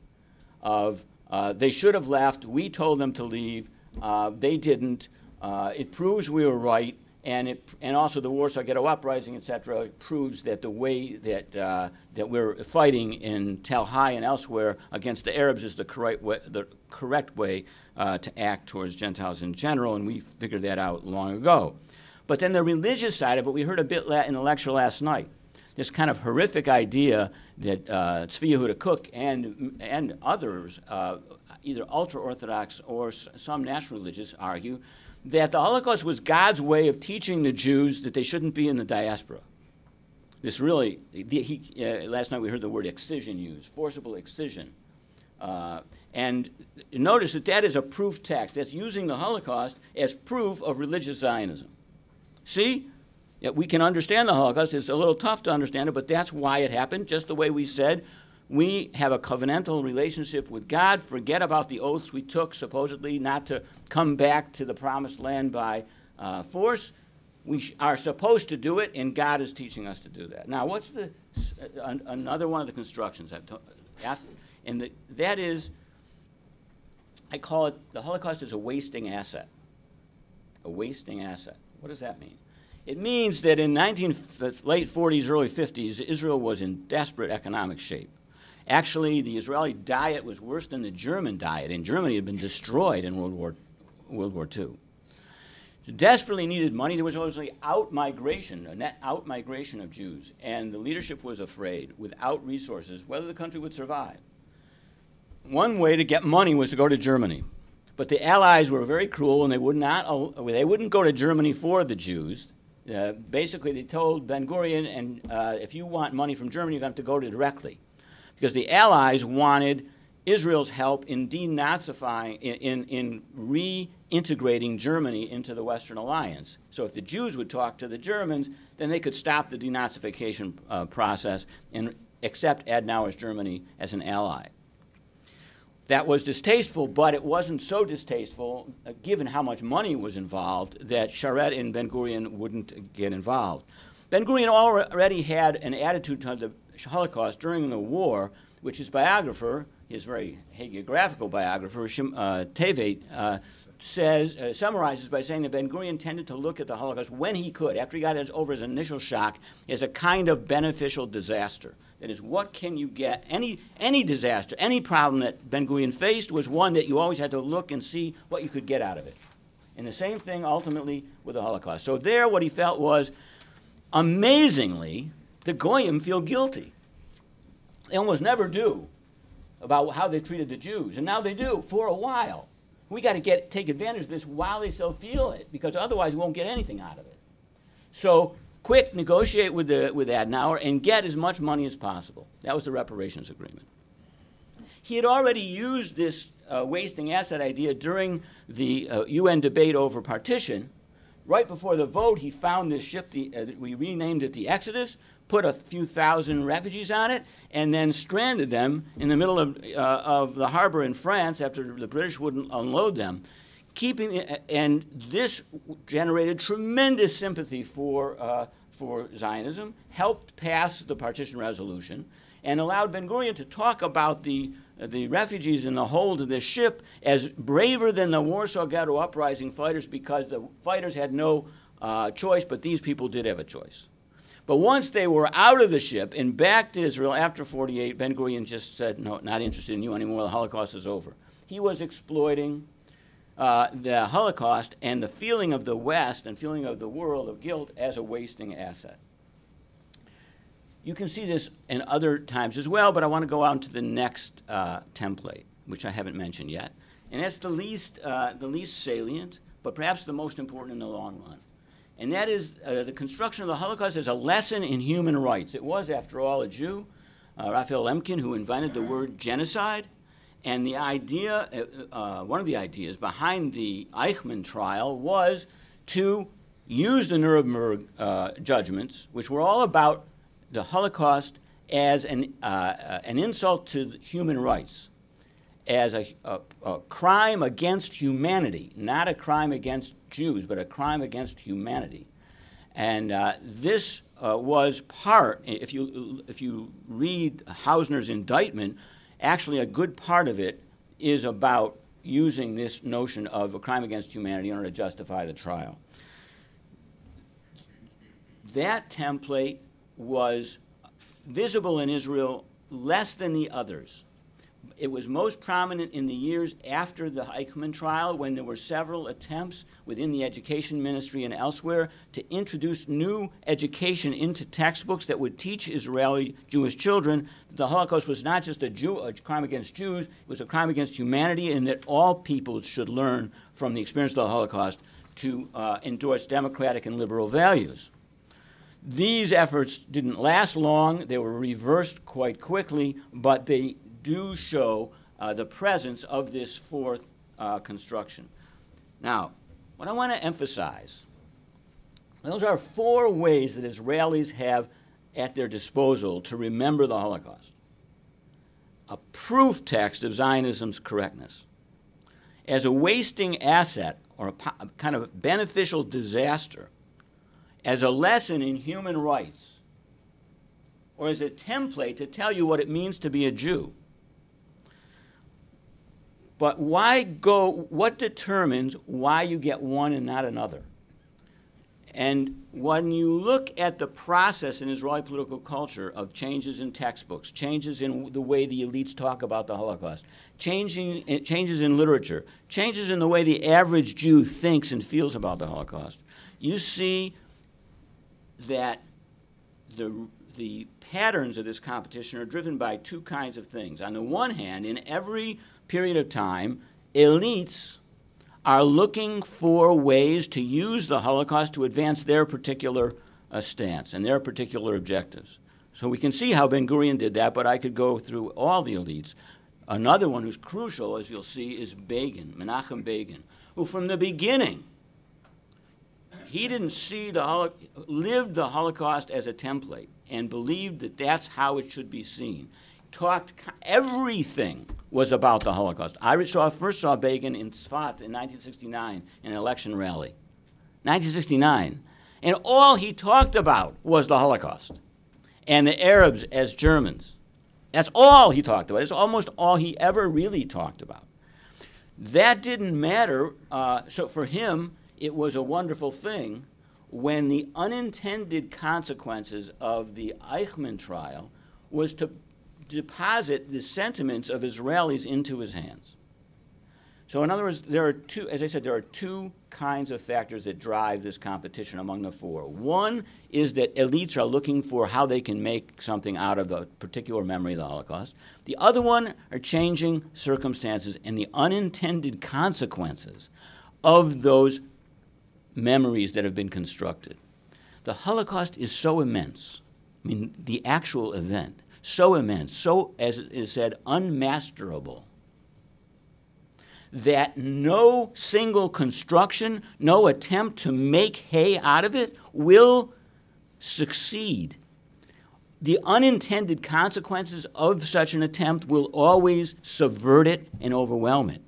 of they should have left, we told them to leave, they didn't, it proves we were right, and also the Warsaw Ghetto Uprising, etc., proves that the way that that we're fighting in Tel Hai and elsewhere against the Arabs is the correct way to act towards Gentiles in general, and we figured that out long ago. But then the religious side of it, we heard a bit in the lecture last night. This kind of horrific idea that Tzvi Yehuda Kook and others, either ultra-Orthodox or some national religious, argue that the Holocaust was God's way of teaching the Jews that they shouldn't be in the diaspora. This really, last night we heard the word excision used, forcible excision. And notice that that is a proof text. That's using the Holocaust as proof of religious Zionism. See? Yeah, we can understand the Holocaust. It's a little tough to understand it, but that's why it happened, just the way we said. We have a covenantal relationship with God. Forget about the oaths we took, supposedly not to come back to the promised land by force. We are supposed to do it, and God is teaching us to do that. Now, what's another one of the constructions I've told? That is, I call it, the Holocaust is a wasting asset. A wasting asset. What does that mean? It means that in late 40s, early 50s, Israel was in desperate economic shape. Actually, the Israeli diet was worse than the German diet, and Germany had been destroyed in World War II. So desperately needed money. There was obviously out-migration, a net out-migration of Jews, and the leadership was afraid, without resources, whether the country would survive. One way to get money was to go to Germany. But the Allies were very cruel, and they wouldn't go to Germany for the Jews. Basically, they told Ben-Gurion, and if you want money from Germany, you're going to have to go to directly. Because the Allies wanted Israel's help in denazifying, in reintegrating Germany into the Western Alliance. So if the Jews would talk to the Germans, then they could stop the denazification process and accept Adenauer's Germany as an ally. That was distasteful, but it wasn't so distasteful, given how much money was involved, that Sharet and Ben-Gurion wouldn't get involved. Ben-Gurion already had an attitude toward the Holocaust during the war, which his biographer, his very hagiographical biographer, Tevet, summarizes by saying that Ben-Gurion tended to look at the Holocaust when he could, after he got over his initial shock, as a kind of beneficial disaster. That is, what can you get? Any disaster, any problem that Ben-Gurion faced was one that you always had to look and see what you could get out of it. And the same thing ultimately with the Holocaust. So there what he felt was, amazingly, the Goyim feel guilty. They almost never do about how they treated the Jews. And now they do for a while. We got to take advantage of this while they still feel it, because otherwise we won't get anything out of it. So quick, negotiate with Adenauer and get as much money as possible. That was the reparations agreement. He had already used this wasting asset idea during the UN debate over partition. Right before the vote, he found this ship, we renamed it the Exodus, put a few thousand refugees on it, and then stranded them in the middle of the harbor in France after the British wouldn't unload them. And this generated tremendous sympathy for Zionism, helped pass the partition resolution, and allowed Ben-Gurion to talk about the refugees in the hold of this ship as braver than the Warsaw Ghetto Uprising fighters, because the fighters had no choice, but these people did have a choice. But once they were out of the ship and back to Israel after 48, Ben-Gurion just said, no, not interested in you anymore, the Holocaust is over. He was exploiting the Holocaust and the feeling of the West and feeling of the world of guilt as a wasting asset. You can see this in other times as well, but I want to go on to the next template, which I haven't mentioned yet. And that's the least salient, but perhaps the most important in the long run. And that is the construction of the Holocaust as a lesson in human rights. It was, after all, a Jew, Raphael Lemkin, who invented the word genocide. And the idea, one of the ideas behind the Eichmann trial was to use the Nuremberg judgments, which were all about the Holocaust as an insult to human rights, as a crime against humanity, not a crime against Jews, but a crime against humanity. And this was part, if you read Hausner's indictment, actually a good part of it is about using this notion of a crime against humanity in order to justify the trial. That template was visible in Israel less than the others. It was most prominent in the years after the Eichmann trial, when there were several attempts within the education ministry and elsewhere to introduce new education into textbooks that would teach Israeli Jewish children that the Holocaust was not just a crime against Jews, it was a crime against humanity, and that all peoples should learn from the experience of the Holocaust to endorse democratic and liberal values. These efforts didn't last long. They were reversed quite quickly, but they do show the presence of this fourth construction. Now, what I want to emphasize, those are 4 ways that Israelis have at their disposal to remember the Holocaust. A proof text of Zionism's correctness. As a wasting asset or a kind of beneficial disaster, as a lesson in human rights, or as a template to tell you what it means to be a Jew. But what determines why you get one and not another? And when you look at the process in Israeli political culture of changes in textbooks, changes in the way the elites talk about the Holocaust, changes in literature, changes in the way the average Jew thinks and feels about the Holocaust, you see that the patterns of this competition are driven by 2 kinds of things. On the one hand, in every period of time, elites are looking for ways to use the Holocaust to advance their particular stance and their particular objectives. So we can see how Ben-Gurion did that, but I could go through all the elites. Another one who's crucial, as you'll see, is Begin, Menachem Begin, who from the beginning, he didn't see lived the Holocaust as a template and believed that that's how it should be seen. Everything was about the Holocaust. I first saw Begin in Tzfat in 1969 in an election rally. 1969. And all he talked about was the Holocaust and the Arabs as Germans. That's all he talked about. It's almost all he ever really talked about. That didn't matter. So for him, it was a wonderful thing when the unintended consequences of the Eichmann trial was to deposit the sentiments of Israelis into his hands. So in other words, there are 2, as I said, there are 2 kinds of factors that drive this competition among the 4. One is that elites are looking for how they can make something out of a particular memory of the Holocaust. The other one are changing circumstances and the unintended consequences of those memories that have been constructed. The Holocaust is so immense, I mean, the actual event, so immense, so, as it is said, unmasterable, that no single construction, no attempt to make hay out of it will succeed. The unintended consequences of such an attempt will always subvert it and overwhelm it.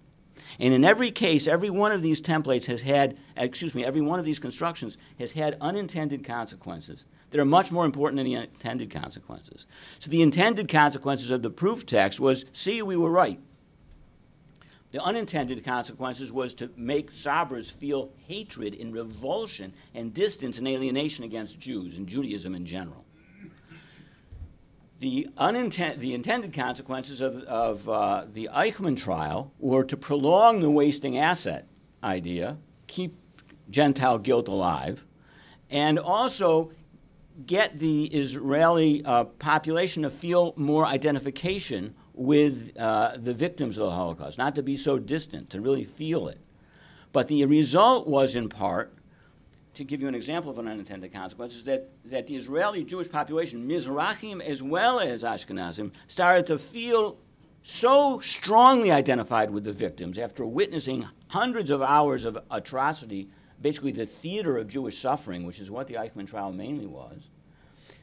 And in every case, every one of these templates has had, every one of these constructions has had unintended consequences that are much more important than the intended consequences. So the intended consequences of the proof text was, see, we were right. The unintended consequences was to make Sabras feel hatred and revulsion and distance and alienation against Jews and Judaism in general. The intended consequences of the Eichmann trial were to prolong the wasting asset idea, keep Gentile guilt alive, and also get the Israeli population to feel more identification with the victims of the Holocaust, not to be so distant, to really feel it. But the result was, in part, to give you an example of an unintended consequence, is that the Israeli Jewish population, Mizrahim as well as Ashkenazim, started to feel so strongly identified with the victims after witnessing hundreds of hours of atrocity, basically the theater of Jewish suffering, which is what the Eichmann trial mainly was,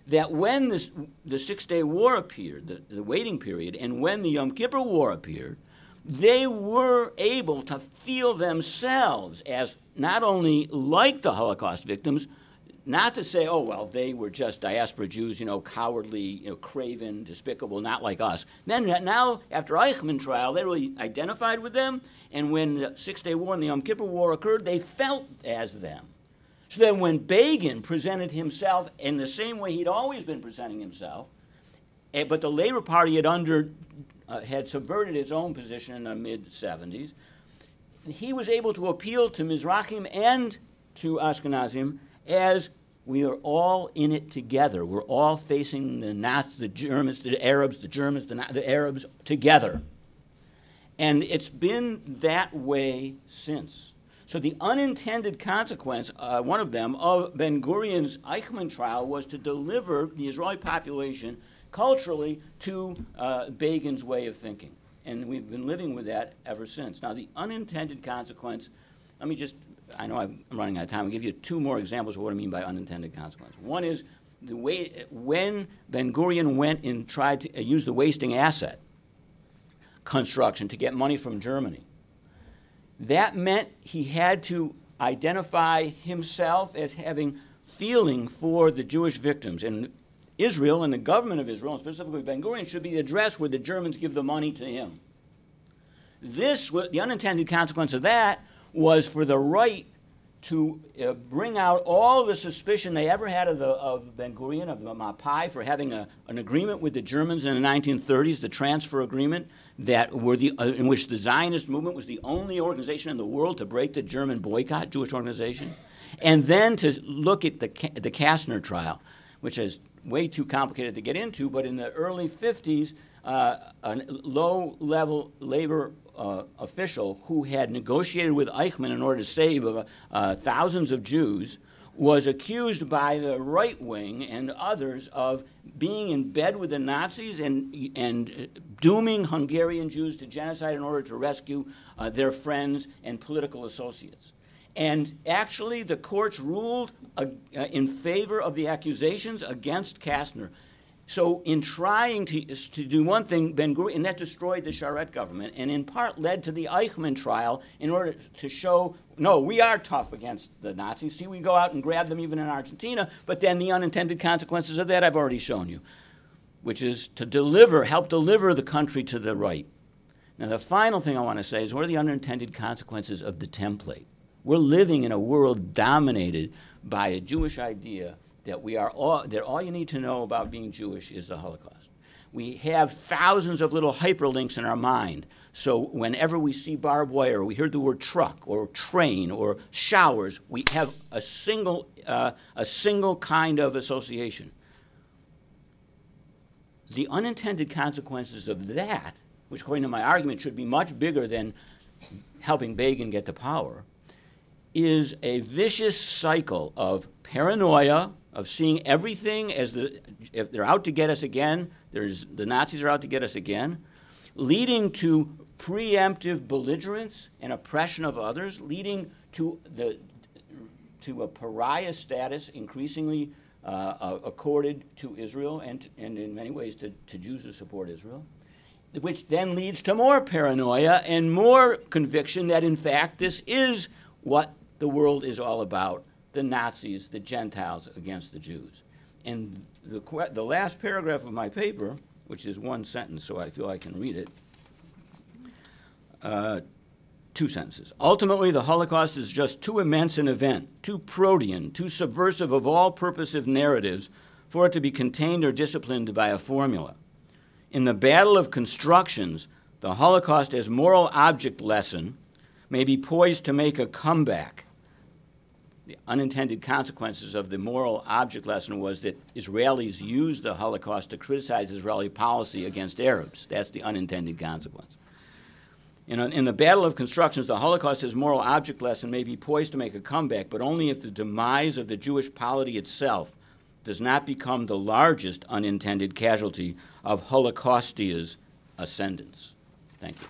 that when the Six-Day War appeared, the waiting period, and when the Yom Kippur War appeared, they were able to feel themselves as not only like the Holocaust victims, not to say, oh, well, they were just diaspora Jews, cowardly, craven, despicable, not like us. Then now, after Eichmann trial, they really identified with them, and when the Six-Day War and the Yom Kippur War occurred, they felt as them. So that when Begin presented himself in the same way he'd always been presenting himself, but the Labour Party had subverted its own position in the mid-'70s, he was able to appeal to Mizrahim and to Ashkenazim as we are all in it together. We're all facing the Nazis, the Germans, the Arabs, the Germans, the Arabs together. And it's been that way since. So the unintended consequence, one of them, of Ben-Gurion's Eichmann trial was to deliver the Israeli population culturally to Begin's way of thinking. And we've been living with that ever since. Now, the unintended consequence, I know I'm running out of time. I'll give you two more examples of what I mean by unintended consequence. One is the way when Ben-Gurion went and tried to use the wasting asset construction to get money from Germany. That meant he had to identify himself as having feeling for the Jewish victims. And Israel and the government of Israel, and specifically Ben-Gurion, should be the address where the Germans give the money to him. The unintended consequence of that was for the right to bring out all the suspicion they ever had of Ben-Gurion, of the Mapai, for having an agreement with the Germans in the 1930s, the transfer agreement, in which the Zionist movement was the only organization in the world to break the German boycott, Jewish organization, and then to look at the Kastner trial, which is way too complicated to get into, but in the early 50s, a low-level labor official who had negotiated with Eichmann in order to save thousands of Jews was accused by the right wing and others of being in bed with the Nazis and dooming Hungarian Jews to genocide in order to rescue their friends and political associates. And actually, the courts ruled in favor of the accusations against Kastner. So in trying to do one thing, Ben-Gurion, and that destroyed the Charette government, and in part led to the Eichmann trial in order to show, no, we are tough against the Nazis. See, we go out and grab them even in Argentina, but then the unintended consequences of that I've already shown you, which is to help deliver the country to the right. Now, the final thing I want to say is, what are the unintended consequences of the template? We're living in a world dominated by a Jewish idea that all you need to know about being Jewish is the Holocaust. We have thousands of little hyperlinks in our mind. So whenever we see barbed wire, or we hear the word truck or train or showers, we have a single kind of association. The unintended consequences of that, which according to my argument should be much bigger than helping Begin get to power, is a vicious cycle of paranoia, of seeing everything as if they're out to get us again, the Nazis are out to get us again, leading to preemptive belligerence and oppression of others, leading to a pariah status increasingly accorded to Israel and in many ways to Jews who support Israel, which then leads to more paranoia and more conviction that in fact this is what the world is all about, the Nazis, the Gentiles against the Jews. And the last paragraph of my paper, which is one sentence, so I feel I can read it, two sentences. Ultimately, the Holocaust is just too immense an event, too protean, too subversive of all purposive narratives for it to be contained or disciplined by a formula. In the battle of constructions, the Holocaust as moral object lesson may be poised to make a comeback. The unintended consequences of the moral object lesson was that Israelis used the Holocaust to criticize Israeli policy against Arabs. That's the unintended consequence. In the battle of constructions, the Holocaust's moral object lesson may be poised to make a comeback, but only if the demise of the Jewish polity itself does not become the largest unintended casualty of Holocaustia's ascendance. Thank you.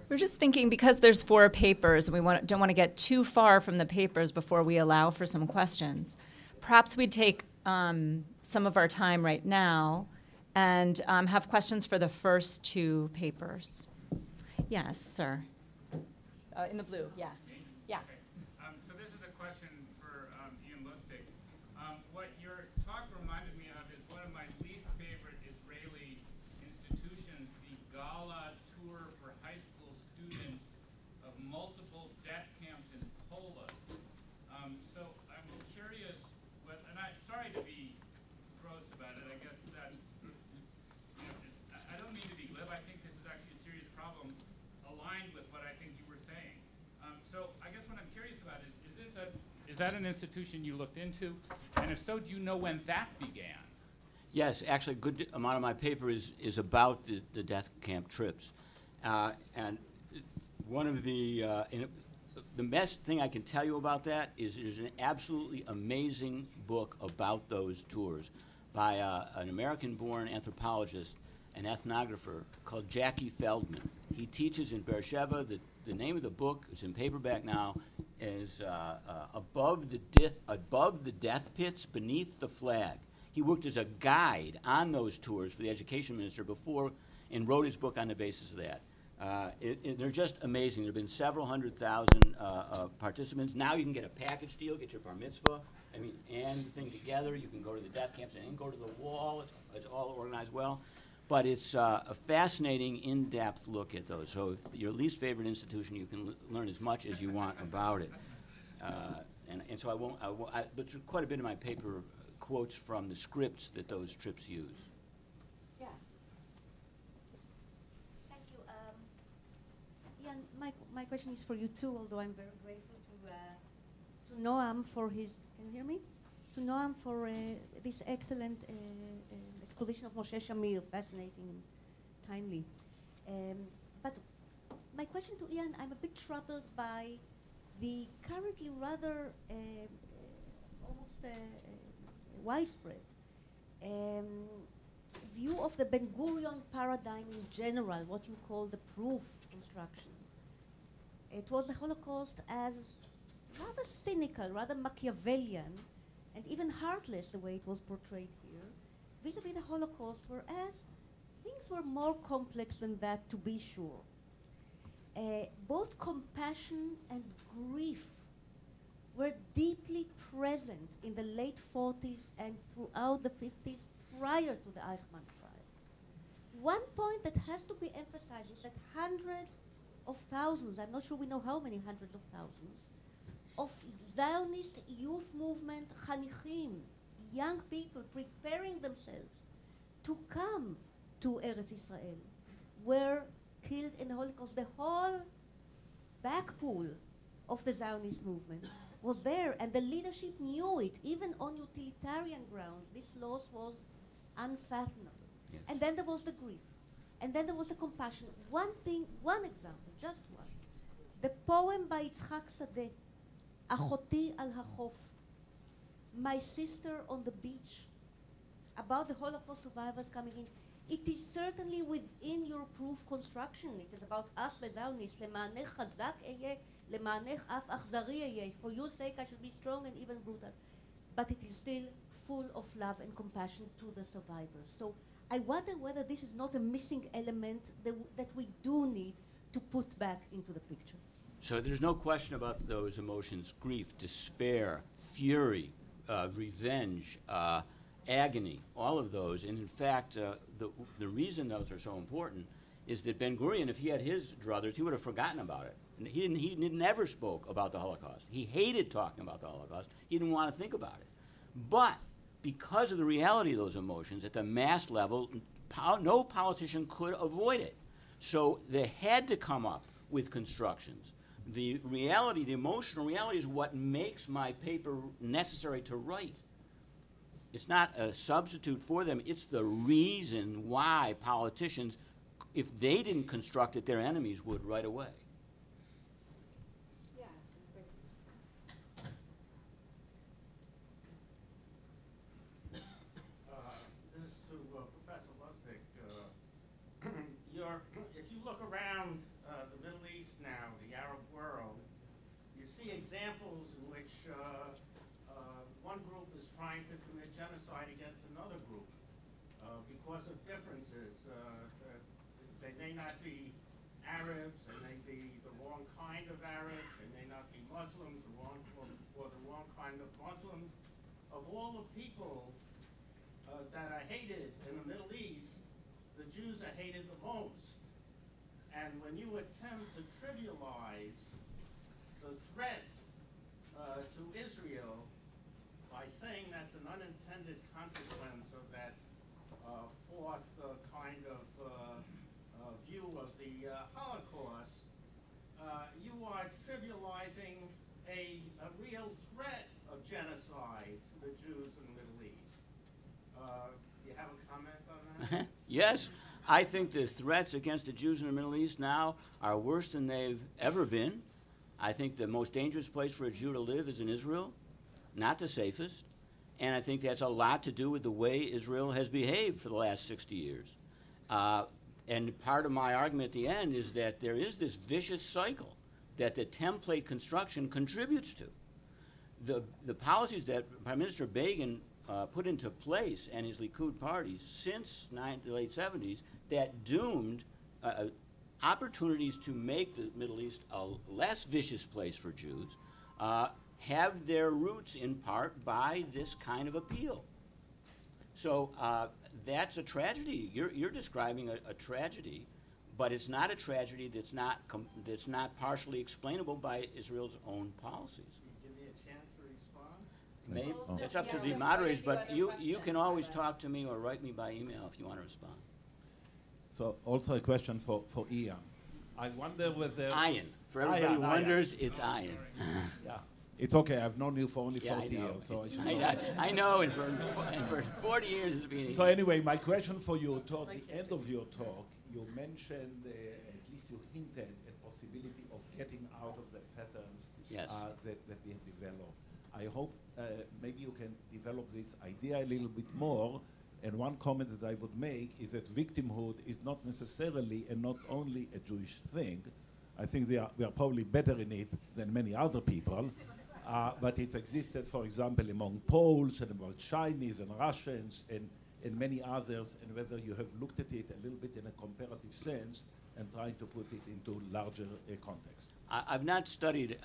We're just thinking, because there's 4 papers, and we don't want to get too far from the papers before we allow for some questions. Perhaps we'd take some of our time right now and have questions for the first 2 papers. Yes, sir. In the blue, yeah. Yeah. So this is a question for Ian Lustig. What your talk reminded me of is one of my least favorite Israeli institutions, the gala tour for high school students of multiple death camps in Poland. So I'm curious, and I'm sorry to be gross about it. I guess that's, I don't mean to be glib. I think this is actually a serious problem aligned with what I think you were saying. So I guess what I'm curious about is that an institution you looked into? And if so, do you know when that began? Yes, actually, a good amount of my paper is about the death camp trips. And one of the best thing I can tell you about that is there's an absolutely amazing book about those tours by an American-born anthropologist and ethnographer called Jackie Feldman. He teaches in Beersheba. The name of the book, it's in paperback now, is Above the Death Pits, Beneath the Flag. He worked as a guide on those tours for the education minister before and wrote his book on the basis of that. They're just amazing. There have been several 100,000 participants. Now you can get a package deal, get your bar mitzvah, and the thing together. You can go to the death camps and then go to the wall. It's all organized well. But it's a fascinating, in-depth look at those. So if your least favorite institution, you can learn as much as you want about it. And so I won't, but quite a bit of my paper quotes from the scripts that those trips use. Yes. Thank you. Ian, my question is for you too, although I'm very grateful to Noam for his, can you hear me? To Noam for this excellent exposition of Moshe Shamir, fascinating and timely. But my question to Ian, I'm a bit troubled by the currently rather almost widespread view of the Ben Gurion paradigm in general, what you call the proof construction. It was the Holocaust as rather cynical, rather Machiavellian, and even heartless the way it was portrayed here, vis-a-vis the Holocaust, whereas things were more complex than that, to be sure. Both compassion and grief were deeply present in the late 40s and throughout the 50s prior to the Eichmann trial. One point that has to be emphasized is that hundreds of thousands, I'm not sure we know how many hundreds of thousands, of Zionist youth movement chanichim, young people preparing themselves to come to Eretz Israel, were killed in the Holocaust. The whole back pool of the Zionist movement was there, and the leadership knew it. Even on utilitarian grounds, this loss was unfathomable. Yes. And then there was the grief, and then there was the compassion. One thing, one example, just one. The poem by Yitzhak Sadeh, Achoti al Hachof, My Sister on the Beach, about the Holocaust survivors coming in. It is certainly within your proof construction. It is about us, the Zionists, למענך חזק אהיה, למענך אף אכזרי אהיה. For your sake I should be strong and even brutal. But it is still full of love and compassion to the survivors. So I wonder whether this is not a missing element that we do need to put back into the picture. So there's no question about those emotions: grief, despair, fury, revenge, agony, all of those. And in fact, the reason those are so important is that Ben Gurion, if he had his druthers, he would have forgotten about it. And he never spoke about the Holocaust. He hated talking about the Holocaust. He didn't want to think about it. But because of the reality of those emotions, at the mass level, no politician could avoid it. So they had to come up with constructions. The reality, the emotional reality, is what makes my paper necessary to write. It's not a substitute for them. It's the reason why politicians, if they didn't construct it, their enemies would right away. This is to Professor Lustig. If you look around the Middle East now, the Arab world, you see examples in which one group is trying to commit genocide against another group because of differences. They may not be Arabs, they may be the wrong kind of Arabs, they may not be Muslims or the wrong kind of Muslims. Of all the people that are hated in the Middle East, the Jews are hated the most. And when you attempt to trivialize the threat to Israel by saying that's an unintended consequence of that fourth kind of view of the Holocaust, you are trivializing a real threat of genocide to the Jews in the Middle East. Do you have a comment on that? Yes, I think the threats against the Jews in the Middle East now are worse than they've ever been. I think the most dangerous place for a Jew to live is in Israel, not the safest. And I think that's a lot to do with the way Israel has behaved for the last 60 years. And part of my argument at the end is that there is this vicious cycle that the template construction contributes to. The policies that Prime Minister Begin put into place and his Likud parties since the late 70s that doomed opportunities to make the Middle East a less vicious place for Jews have their roots in part by this kind of appeal. So that's a tragedy. You're describing a tragedy, but it's not a tragedy that's not partially explainable by Israel's own policies. Give me a chance to respond. Maybe it's up to the moderators, but you can always talk to me or write me by email if you want to respond. So also a question for Ian. I wonder whether... Iron. For everybody who wonders, it's iron. Yeah. It's okay. I've known you for only Yeah, 40 I know. years, so I should I know, and for 40 years it's been... So anyway, my question for you, toward the end of your talk, you mentioned, at least you hinted at possibility of getting out of the patterns Yes. that we have developed. I hope maybe you can develop this idea a little bit more. And one comment that I would make is that victimhood is not necessarily and not only a Jewish thing. I think we are probably better in it than many other people. But it's existed, for example, among Poles and among Chinese and Russians and many others, and whether you have looked at it a little bit in a comparative sense and trying to put it into larger context. I've not studied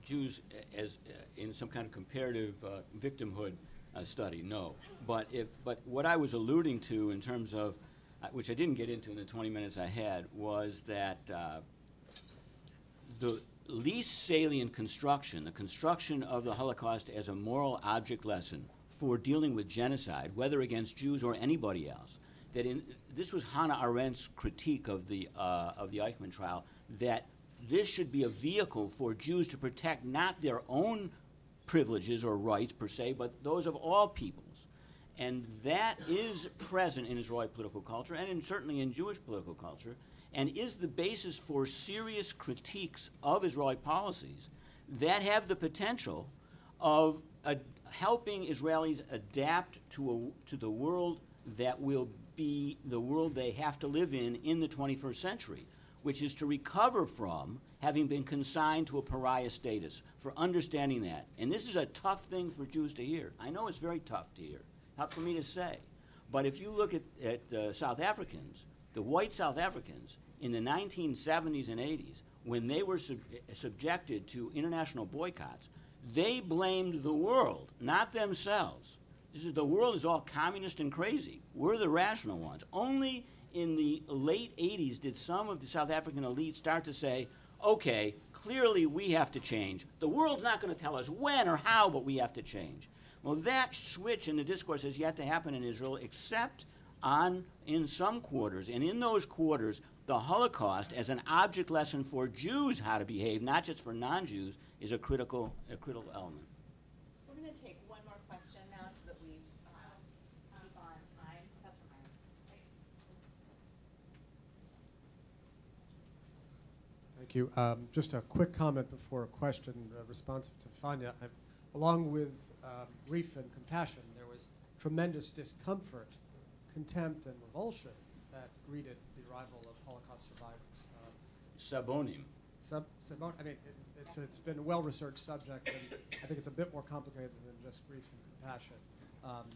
Jews as in some kind of comparative victimhood study, no. But what I was alluding to in terms of, which I didn't get into in the 20 minutes I had, was that the least salient construction, the construction of the Holocaust as a moral object lesson for dealing with genocide, whether against Jews or anybody else, this was Hannah Arendt's critique of the Eichmann trial, that this should be a vehicle for Jews to protect not their own privileges or rights per se, but those of all peoples. And that is present in Israeli political culture and certainly in Jewish political culture, and is the basis for serious critiques of Israeli policies that have the potential of helping Israelis adapt to the world that will be the world they have to live in the 21st century, which is to recover from having been consigned to a pariah status, for understanding that. And this is a tough thing for Jews to hear. I know it's very tough to hear, not for me to say. But if you look at South Africans, the white South Africans in the 1970s and 80s, when they were subjected to international boycotts, they blamed the world, not themselves. The world is all communist and crazy. We're the rational ones. Only in the late 80s did some of the South African elite start to say, okay, clearly we have to change. The world's not going to tell us when or how, but we have to change. Well, that switch in the discourse has yet to happen in Israel, except in some quarters, and in those quarters, the Holocaust as an object lesson for Jews how to behave, not just for non-Jews, is a critical element. We're going to take one more question now so that we keep on time. That's from Iris. Thank you. Just a quick comment before a question responsive to Fania. Along with grief and compassion, there was tremendous discomfort, contempt, and revulsion that greeted the arrival of Holocaust survivors. Sabonim. I mean, it's been a well-researched subject, and I think it's a bit more complicated than just grief and compassion,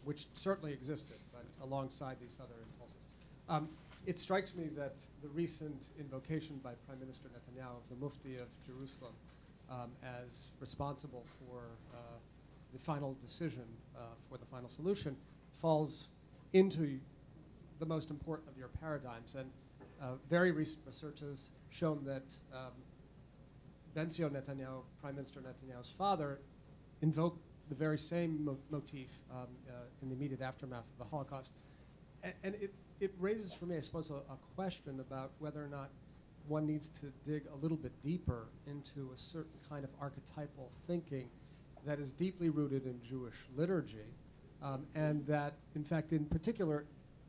which certainly existed, but alongside these other impulses. It strikes me that the recent invocation by Prime Minister Netanyahu of the Mufti of Jerusalem as responsible for the final decision, for the final solution, falls into the most important of your paradigms. And very recent research has shown that Ben-Zion Netanyahu, Prime Minister Netanyahu's father, invoked the very same motif in the immediate aftermath of the Holocaust. And it raises for me, I suppose, a question about whether or not one needs to dig a little bit deeper into a certain kind of archetypal thinking that is deeply rooted in Jewish liturgy, and that, in fact, in particular,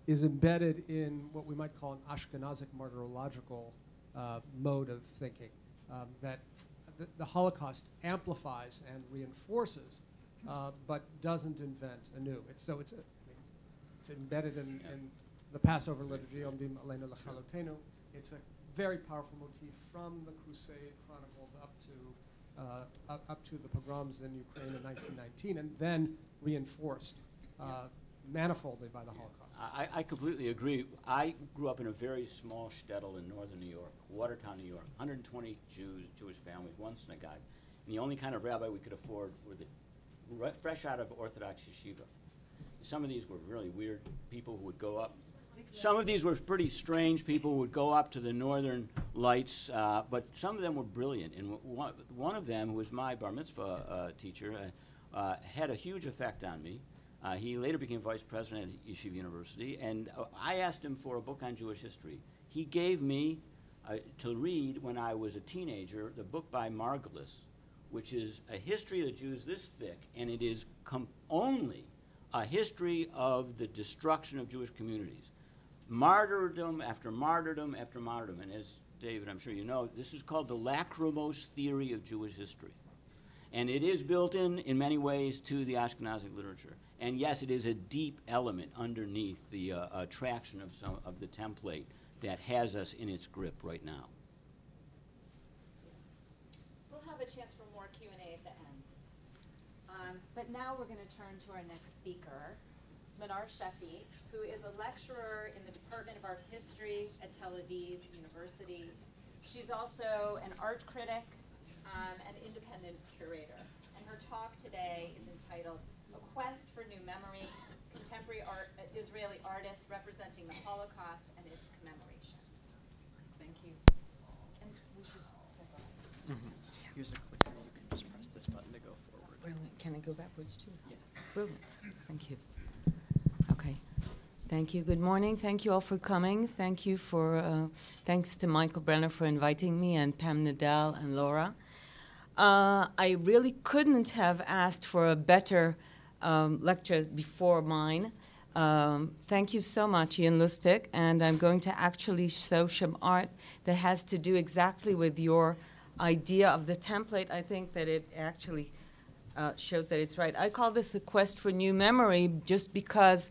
is embedded in what we might call an Ashkenazic martyrological mode of thinking, that the Holocaust amplifies and reinforces, but doesn't invent anew. It's embedded in the Passover liturgy, Omdim Aleinu L'Chalotenu. It's a very powerful motif from the Crusade Chronicles up to the pogroms in Ukraine in 1919, and then reinforced manifoldly by the Holocaust. I completely agree. I grew up in a very small shtetl in northern New York, Watertown, New York, 120 Jewish families, one synagogue. And the only kind of rabbi we could afford were the fresh out of Orthodox yeshiva. Some of these were really weird people who would go up. Some of these were pretty strange people who would go up to the Northern Lights, but some of them were brilliant. And one of them, who was my bar mitzvah teacher, had a huge effect on me. He later became vice president at Yeshiva University, and I asked him for a book on Jewish history. He gave me to read, when I was a teenager, the book by Margulis, which is a history of the Jews this thick, and it is only a history of the destruction of Jewish communities. Martyrdom after martyrdom after martyrdom. And as David, I'm sure you know, this is called the lachrymose theory of Jewish history. And it is built in many ways to the Ashkenazic literature. And yes, it is a deep element underneath the attraction of some of the template that has us in its grip right now. So we'll have a chance for more Q&A at the end. But now we're going to turn to our next speaker, Sminar Sheffi, who is a lecturer in the Department of Art History at Tel Aviv University. She's also an art critic, and independent curator. And her talk today is entitled A Quest for New Memory, Contemporary Israeli Artists Representing the Holocaust and Its Commemoration. Thank you. And we should Here's a clicker. You can just press this button to go forward. Brilliant. Can I go backwards too? Yeah. Brilliant. Thank you. Okay. Thank you. Good morning. Thank you all for coming. Thank you for, thanks to Michael Brenner for inviting me, and Pam Nadal and Laura. I really couldn't have asked for a better lecture before mine. Thank you so much, Ian Lustig, and I'm going to actually show some art that has to do exactly with your idea of the template. I think that it actually shows that it's right. I call this a quest for new memory just because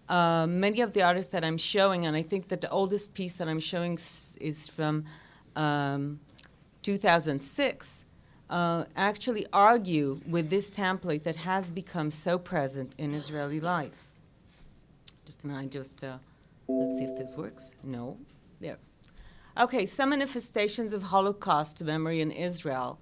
many of the artists that I'm showing, and I think that the oldest piece that I'm showing is from 2006, actually argue with this template that has become so present in Israeli life. Just a minute, let's see if this works. No, there. Okay, some manifestations of Holocaust memory in Israel.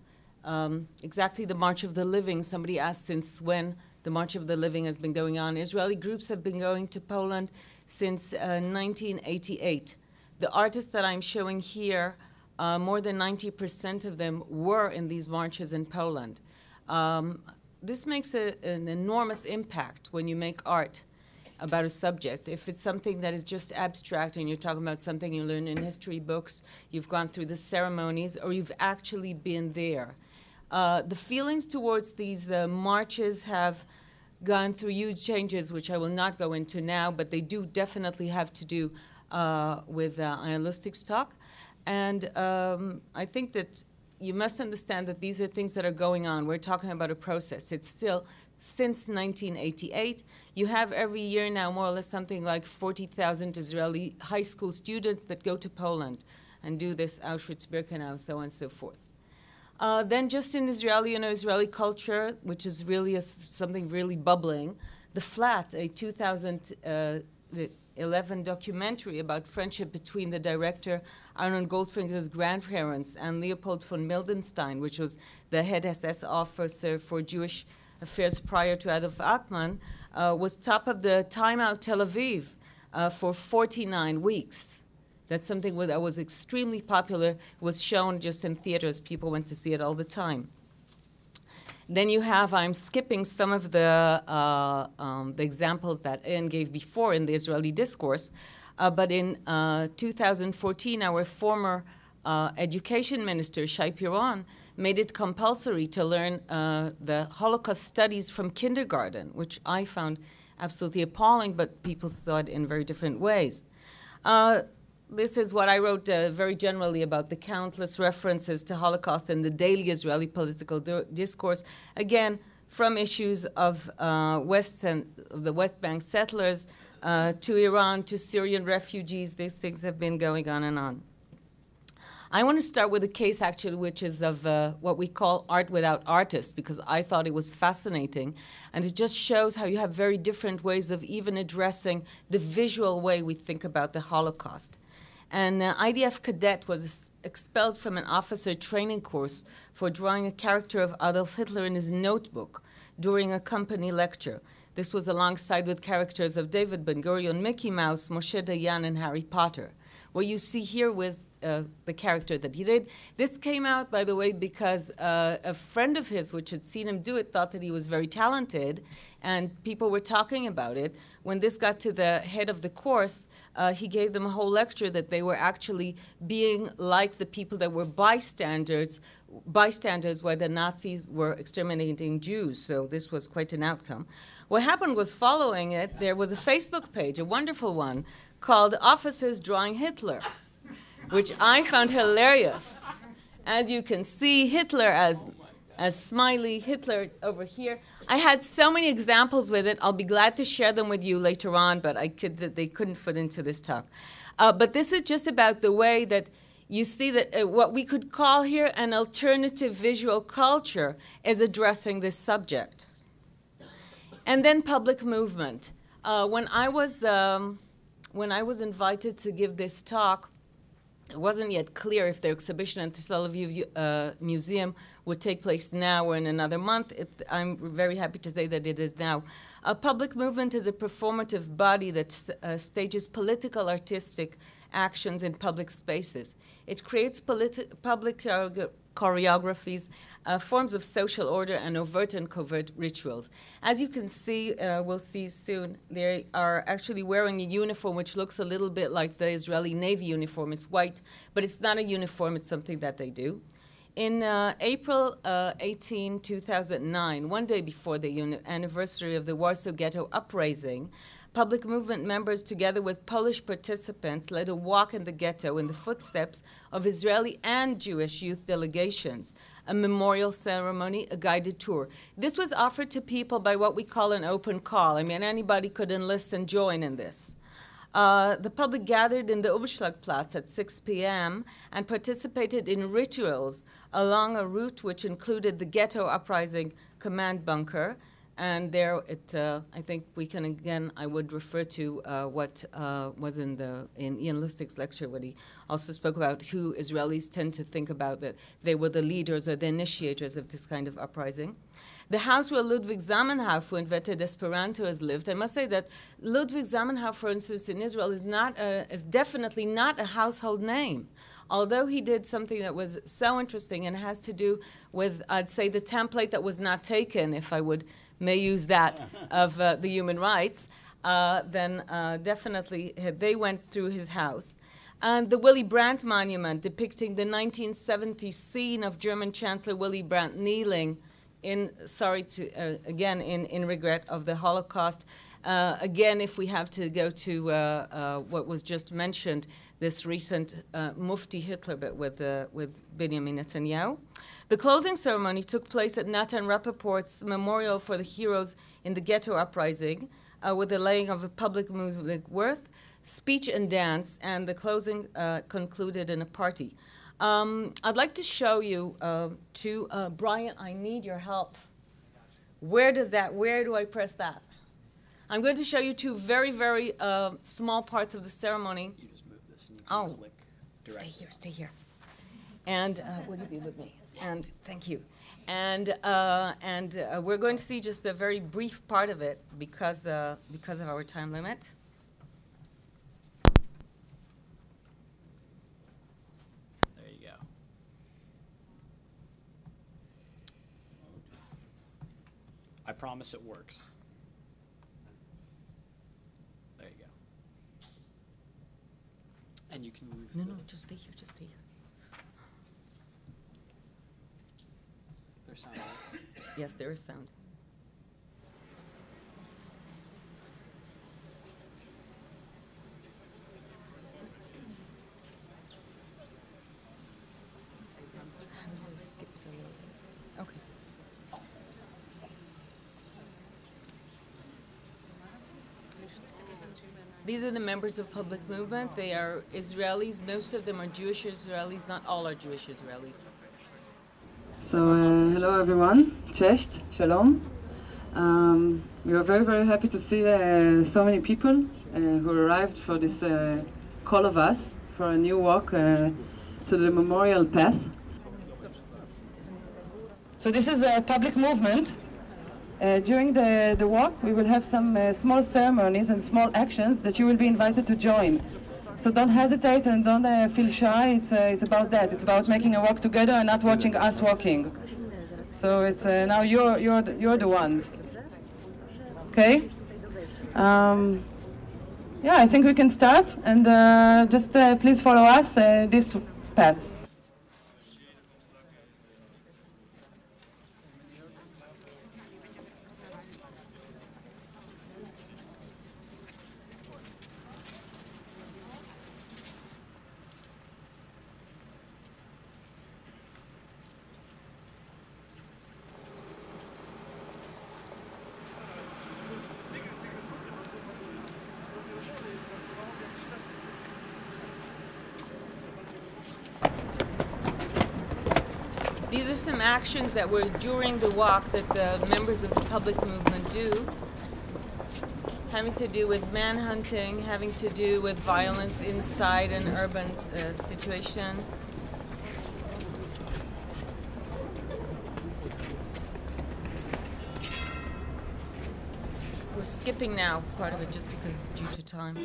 Exactly the March of the Living. Somebody asked since when the March of the Living has been going on. Israeli groups have been going to Poland since 1988. The artists that I'm showing here, more than 90% of them were in these marches in Poland. This makes an enormous impact when you make art. about a subject. If it's something that is just abstract and you're talking about something you learn in history books, you've gone through the ceremonies, or you've actually been there. The feelings towards these marches have gone through huge changes, which I will not go into now, but they do definitely have to do with Ian Lustig's talk. And I think that you must understand that these are things that are going on. We're talking about a process. It's still since 1988. You have every year now more or less something like 40,000 Israeli high school students that go to Poland and do this Auschwitz-Birkenau, so on and so forth. Then just in Israeli, Israeli culture, which is really something really bubbling, The Flat, a 2011 documentary about friendship between the director Arnon Goldfinger's grandparents and Leopold von Mildenstein, which was the head SS officer for Jewish affairs prior to Adolf Eichmann, was top of the Time Out Tel Aviv for 49 weeks. That's something that was extremely popular, was shown just in theaters. People went to see it all the time. Then you have, I'm skipping some of the examples that Ian gave before in the Israeli discourse, but in 2014, our former education minister, Shai Piron, made it compulsory to learn the Holocaust studies from kindergarten, which I found absolutely appalling, but people saw it in very different ways. This is what I wrote very generally about the countless references to Holocaust in the daily Israeli political discourse, again, from issues of the West Bank settlers to Iran, to Syrian refugees. These things have been going on and on. I want to start with a case, actually, which is of what we call art without artists, because I thought it was fascinating. And it just shows how you have very different ways of even addressing the visual way we think about the Holocaust. An IDF cadet was expelled from an officer training course for drawing a character of Adolf Hitler in his notebook during a company lecture. This was alongside with characters of David Ben-Gurion, Mickey Mouse, Moshe Dayan, and Harry Potter. What you see here was the character that he did. This came out, by the way, because a friend of his, which had seen him do it, thought that he was very talented, and people were talking about it. When this got to the head of the course, he gave them a whole lecture that they were actually being like the people that were bystanders while the Nazis were exterminating Jews. So this was quite an outcome. What happened was, following it, there was a Facebook page, a wonderful one, called Officers Drawing Hitler, which I found hilarious. As you can see, Hitler as smiley, Hitler over here. I had so many examples with it. I'll be glad to share them with you later on, but they couldn't fit into this talk. But this is just about the way that you see that what we could call here an alternative visual culture is addressing this subject. And then public movement. When I was invited to give this talk, it wasn't yet clear if the exhibition at the Tel Aviv Museum would take place now or in another month. I'm very happy to say that it is now. A public movement is a performative body that stages political, artistic actions in public spaces. It creates public choreographies, forms of social order, and overt and covert rituals. As you can see, we'll see soon, they are actually wearing a uniform which looks a little bit like the Israeli Navy uniform. It's white, but it's not a uniform, it's something that they do. In April 18, 2009, one day before the anniversary of the Warsaw Ghetto uprising, public movement members, together with Polish participants, led a walk in the ghetto in the footsteps of Israeli and Jewish youth delegations, a memorial ceremony, a guided tour. This was offered to people by what we call an open call. I mean, anybody could enlist and join in this. The public gathered in the Umschlagplatz at 6 p.m. and participated in rituals along a route which included the ghetto uprising command bunker. And there, I think we can, again, I would refer to what was in Ian Lustig's lecture, when he also spoke about who Israelis tend to think about, that they were the leaders or the initiators of this kind of uprising. The house where Ludwig Zamenhof, who invented Esperanto, has lived. I must say that Ludwig Zamenhof, for instance, in Israel, is definitely not a household name. Although he did something that was so interesting and has to do with, I'd say, the template that was not taken, if I may use that, of the human rights. then definitely they went through his house. And the Willy Brandt monument depicting the 1970 scene of German Chancellor Willy Brandt kneeling in regret of the Holocaust. Again, if we have to go to what was just mentioned, this recent Mufti Hitler, but with Benjamin Netanyahu. The closing ceremony took place at Natan Rappaport's Memorial for the Heroes in the Ghetto Uprising, with the laying of a public movement worth, speech and dance, and the closing concluded in a party. I'd like to show you Brian, I need your help. Where do I press that? I'm going to show you two very, very small parts of the ceremony. You just move this and you can click directly. Stay here. And will you be with me? And thank you. And we're going to see just a very brief part of it because of our time limit. There you go. I promise it works. There you go. And you can move No, just stay here, just stay here. There's sound, right? Yes, there is sound. Skip it a little bit. Okay. These are the members of public movement. They are Israelis. Most of them are Jewish Israelis. Not all are Jewish Israelis. So, hello everyone. Cześć, shalom. We are very, very happy to see so many people who arrived for this call of us for a new walk to the memorial path. So this is a public movement. During the walk, we will have some small ceremonies and small actions that you will be invited to join. So don't hesitate and don't feel shy. It's about that. It's about making a walk together and not watching us walking. So it's now you're the ones. Okay. Yeah, I think we can start and just please follow us this path. These are some actions that were during the walk that the members of the public movement do, having to do with manhunting, having to do with violence inside an urban situation. We're skipping now part of it just because due to time.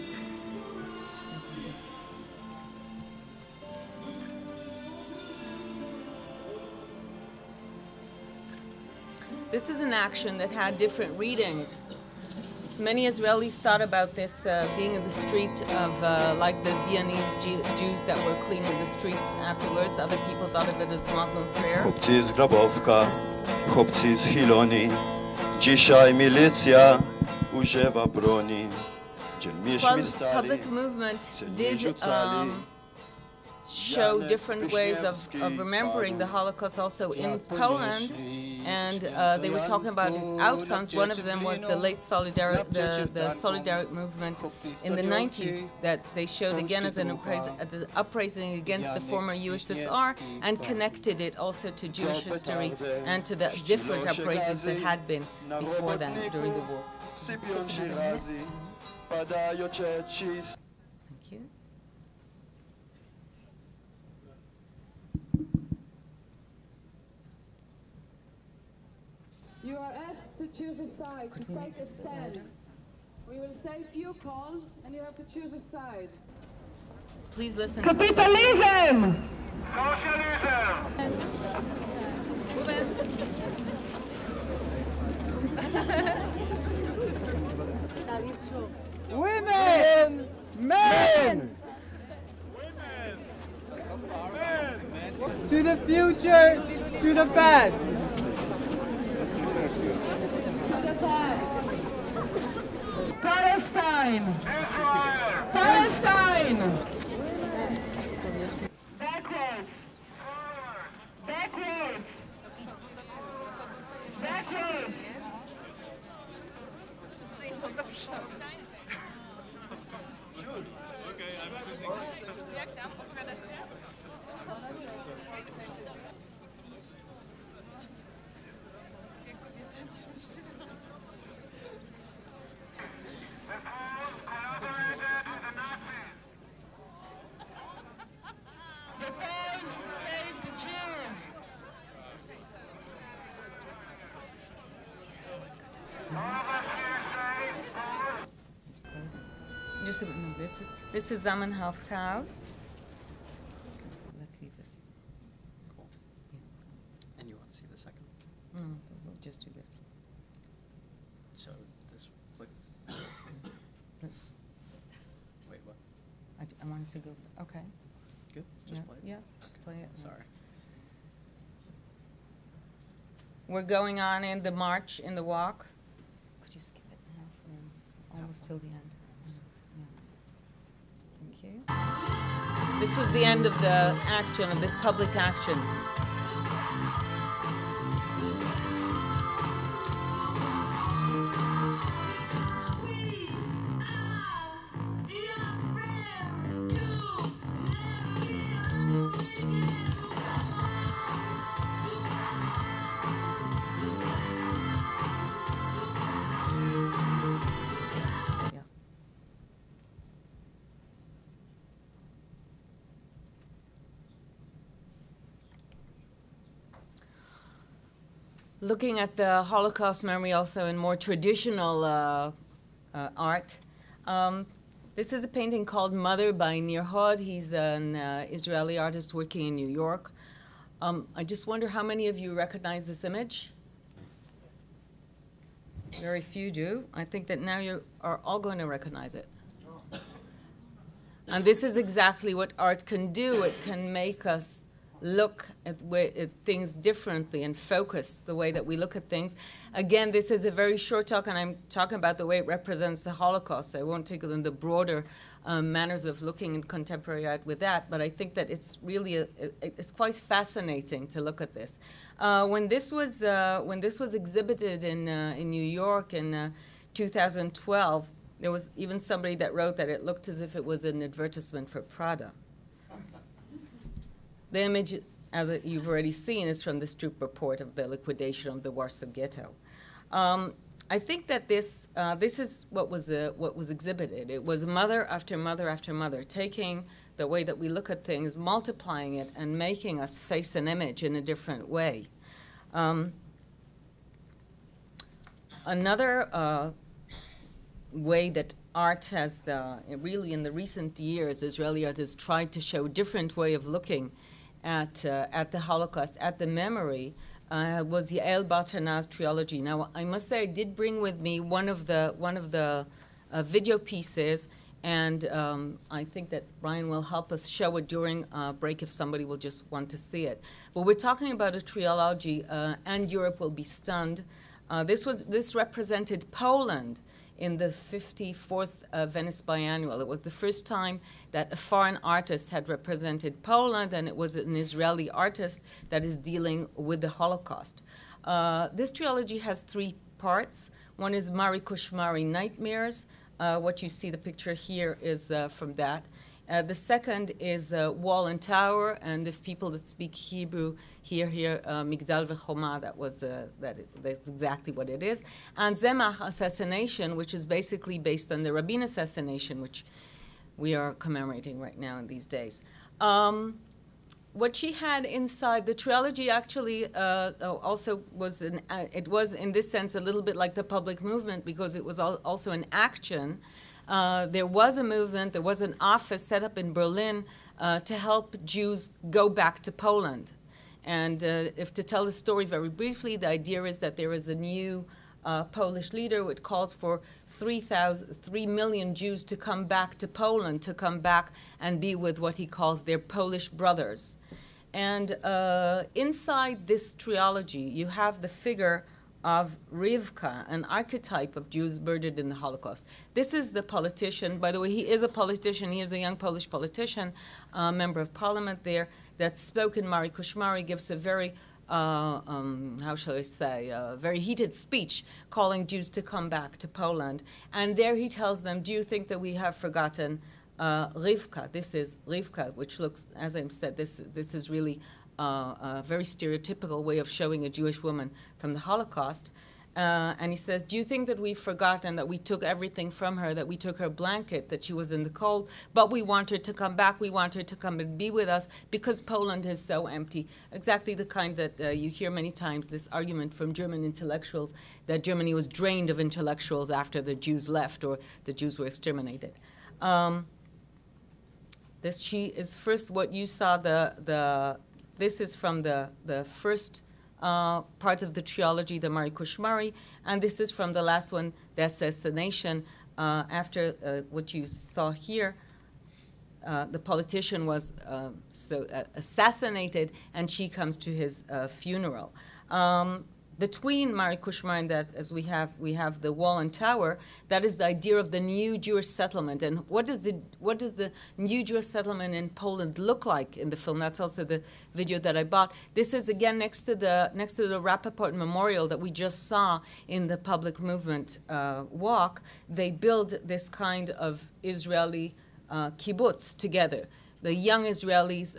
This is an action that had different readings. Many Israelis thought about this being in the street of like the Viennese Jews that were cleaning the streets afterwards. Other people thought of it as Muslim prayer. Public movement did show different ways of remembering the Holocaust also in Poland, and they were talking about its outcomes. One of them was the late the Solidarity movement in the 90s that they showed again as an uprising against the former USSR and connected it also to Jewish history and to the different uprisings that had been before that during the war. Thank you. You are asked to choose a side, to take a stand. We will say few calls, and you have to choose a side. Please listen. Capitalism! Socialism! future to the past. Palestine! Palestine! Backwards! Backwards! Backwards! The Poles saved the Jews! Just a minute. No, this is Zamenhof's house. Let's leave this. And you want to see the second? No, we'll just do this. So this clicks. Wait, what? I wanted to go. Okay. Good. Just Yeah, play it. yes, just play it. Sorry. We're going on in the march, in the walk. Could you skip it now from almost till the end? Yeah. Thank you. This was the end of the action, of this public action. Yeah. Looking at the Holocaust memory also in more traditional art. This is a painting called Mother by Nir Hod. He's an Israeli artist working in New York. I just wonder how many of you recognize this image? Very few do. I think that now you are all going to recognize it. And this is exactly what art can do. It can make us look at things differently and focus the way that we look at things. Again, this is a very short talk, and I'm talking about the way it represents the Holocaust. So I won't take it in the broader manners of looking in contemporary art with that, but I think that it's really it's quite fascinating to look at this. When this was exhibited in New York in 2012, there was even somebody that wrote that it looked as if it was an advertisement for Prada. The image, as you've already seen, is from the Stroop report of the liquidation of the Warsaw Ghetto. I think that this is what was exhibited. It was mother after mother after mother, taking the way that we look at things, multiplying it, and making us face an image in a different way. Another way that art has, really in the recent years, Israeli art has tried to show a different way of looking at the Holocaust, at the memory, was Yael Bartanah's trilogy. Now, I must say, I did bring with me one of the video pieces, and I think that Brian will help us show it during break if somebody will just want to see it. But we're talking about a trilogy, and Europe will be stunned. This represented Poland in the 54th Venice Biennial. It was the first time that a foreign artist had represented Poland, and it was an Israeli artist that is dealing with the Holocaust. This trilogy has three parts. One is Mari Kushmari Nightmares. What you see, the picture here is from that. The second is Wall and Tower, and if people that speak Hebrew hear Migdal v'Choma, that's exactly what it is. And Zemach, Assassination, which is basically based on the Rabin assassination, which we are commemorating right now in these days. What she had inside the trilogy actually also was it was in this sense a little bit like the public movement, because it was also an action. There was a movement, there was an office set up in Berlin to help Jews go back to Poland. And if to tell the story very briefly, the idea is that there is a new Polish leader which calls for 3 million Jews to come back to Poland, to come back and be with what he calls their Polish brothers. And inside this trilogy, you have the figure of Rivka, an archetype of Jews murdered in the Holocaust. This is the politician. By the way, he is a politician. He is a young Polish politician, member of parliament there, that spoke in Mari Kushmari, gives a very, how shall I say, very heated speech calling Jews to come back to Poland. And there he tells them, do you think that we have forgotten Rivka? This is Rivka, which looks, as I said, this is really a very stereotypical way of showing a Jewish woman from the Holocaust. And he says, do you think that we've forgotten that we took everything from her, that we took her blanket, that she was in the cold, but we want her to come back, we want her to come and be with us because Poland is so empty. Exactly the kind that you hear many times, this argument from German intellectuals that Germany was drained of intellectuals after the Jews left or the Jews were exterminated. She is first what you saw, this is from the first part of the trilogy, the Mari Kushmari, and this is from the last one, the assassination. After what you saw here, the politician was assassinated, and she comes to his funeral. Between Mari Kushmari and that, as we have the wall and tower, that is the idea of the new Jewish settlement. And what does the new Jewish settlement in Poland look like in the film? That's also the video that I bought. This is again next to the Rappaport Memorial that we just saw in the public movement walk. They build this kind of Israeli kibbutz together. The young Israelis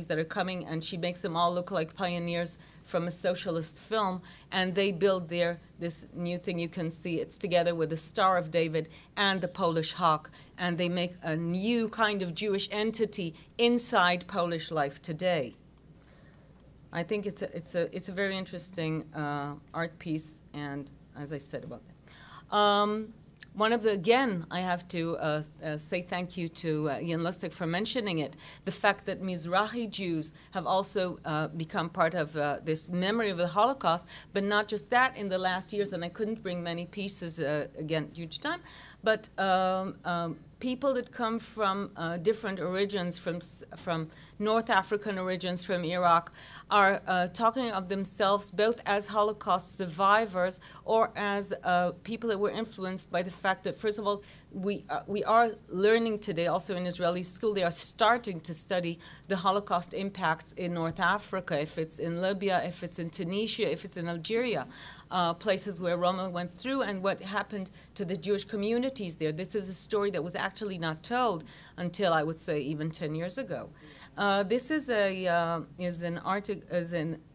that are coming, and she makes them all look like pioneers from a socialist film, and they build this new thing you can see. It's together with the Star of David and the Polish Hawk, and they make a new kind of Jewish entity inside Polish life today. I think it's a very interesting art piece, and as I said about that. Again, I have to say thank you to Ian Lustig for mentioning it. The fact that Mizrahi Jews have also become part of this memory of the Holocaust, but not just that, in the last years, and I couldn't bring many pieces, again, due to time, but people that come from different origins, from North African origins, from Iraq, are talking of themselves both as Holocaust survivors or as people that were influenced by the fact that, first of all, we are learning today, also in Israeli school, they are starting to study the Holocaust impacts in North Africa, if it's in Libya, if it's in Tunisia, if it's in Algeria, places where Roma went through, and what happened to the Jewish communities there. This is a story that was actually not told until, I would say, even 10 years ago. This is an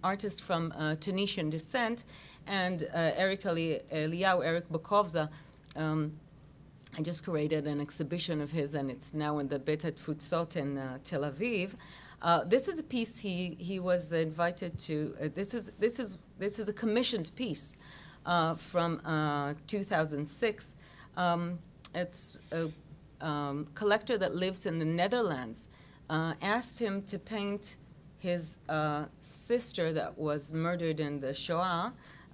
artist from Tunisian descent, and Eric Bokovza. I just created an exhibition of his, and it's now in the Bet Futsot in Tel Aviv. This is a piece he was invited to. This is a commissioned piece from 2006. It's a collector that lives in the Netherlands. Asked him to paint his sister that was murdered in the Shoah.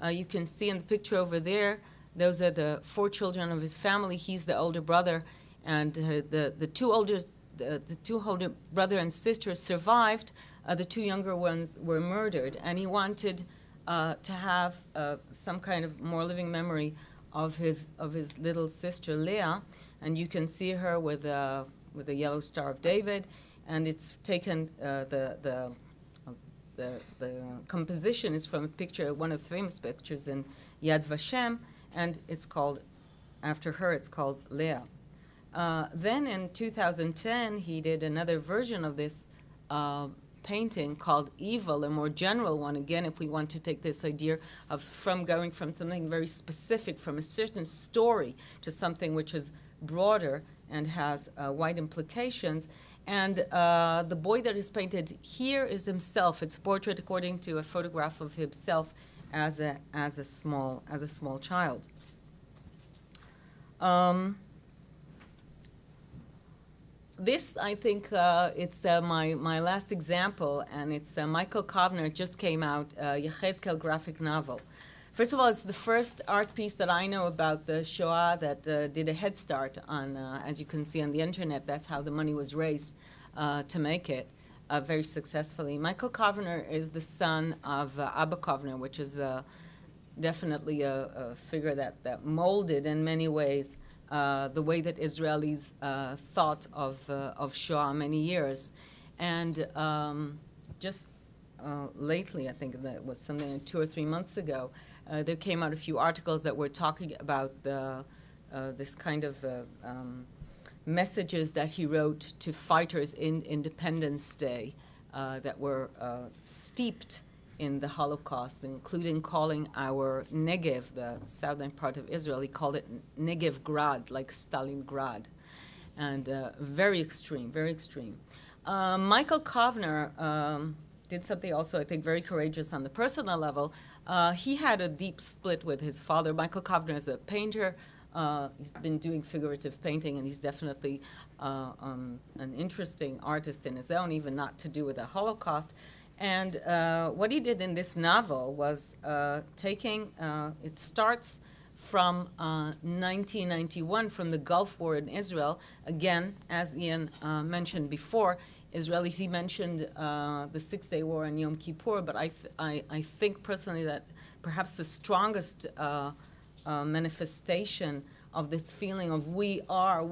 You can see in the picture over there, those are the 4 children of his family. He's the older brother, and the two older brother and sister survived. The 2 younger ones were murdered, and he wanted to have some kind of more living memory of his little sister Leah, and you can see her with the yellow Star of David, and it's taken the composition is from a picture, one of the famous pictures in Yad Vashem, and it's called, after her, it's called Leah. Then in 2010, he did another version of this painting called Evil, a more general one, again, if we want to take this idea of going from something very specific, from a certain story, to something which is broader and has wide implications. And the boy that is painted here is himself. It's a portrait according to a photograph of himself as a small child. This, I think, it's my last example, and it's Michael Kovner. It just came out, Yechezkel graphic novel. First of all, it's the first art piece that I know about the Shoah that did a head start on, as you can see on the internet. That's how the money was raised to make it. very successfully. Michael Kovner is the son of Abba Kovner, which is definitely a figure that molded in many ways the way that Israelis thought of Shoah many years. And just lately, I think that was something like 2 or 3 months ago, there came out a few articles that were talking about this kind of messages that he wrote to fighters in Independence Day that were steeped in the Holocaust, including calling our Negev, the southern part of Israel, he called it Negev Grad, like Stalingrad, and very extreme, very extreme. Michael Kovner did something also, I think, very courageous on the personal level. He had a deep split with his father. Michael Kovner is a painter. He's been doing figurative painting, and he's definitely an interesting artist in his own, even not to do with the Holocaust. And what he did in this novel was taking, it starts from 1991, from the Gulf War in Israel. Again, as Ian mentioned before, Israelis, he mentioned the Six-Day War and Yom Kippur, but I think personally that perhaps the strongest manifestation of this feeling of we are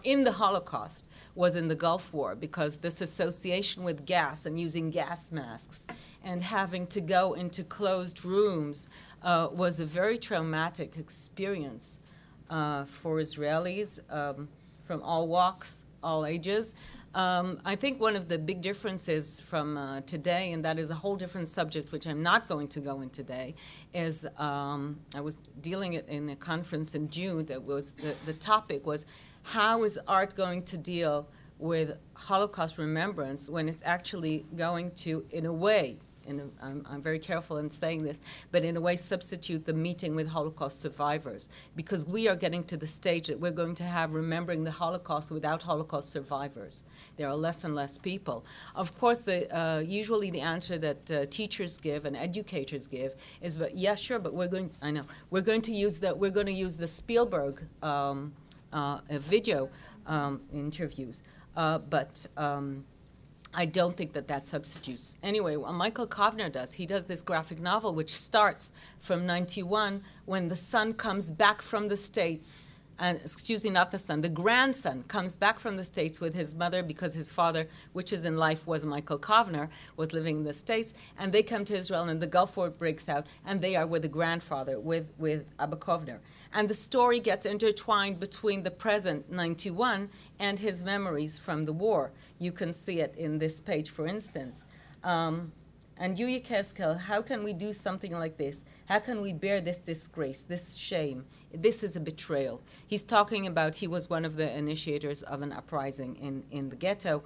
in the Holocaust was in the Gulf War, because this association with gas and using gas masks and having to go into closed rooms was a very traumatic experience for Israelis from all walks, all ages. I think one of the big differences from today, and that is a whole different subject which I'm not going to go into today, is I was dealing it in a conference in June that was, the topic was, how is art going to deal with Holocaust remembrance when it's actually going to, in a way, I'm very careful in saying this, but in a way substitute the meeting with Holocaust survivors, because we are getting to the stage that we're going to have remembering the Holocaust without Holocaust survivors. There are less and less people. Of course, usually the answer that teachers give and educators give is, but yeah, sure, but we're going to use the Spielberg video interviews, but I don't think that substitutes. Anyway, what Michael Kovner does, he does this graphic novel which starts from 91 when the son comes back from the States, and excuse me, not the son, the grandson comes back from the States with his mother, because his father, which is in life was Michael Kovner, was living in the States, and they come to Israel and the Gulf War breaks out, and they are with the grandfather, with Abba Kovner. And the story gets intertwined between the present, 91, and his memories from the war. You can see it in this page, for instance. And Yuya Keskel, how can we do something like this? How can we bear this disgrace, this shame? This is a betrayal. He's talking about, he was one of the initiators of an uprising in the ghetto.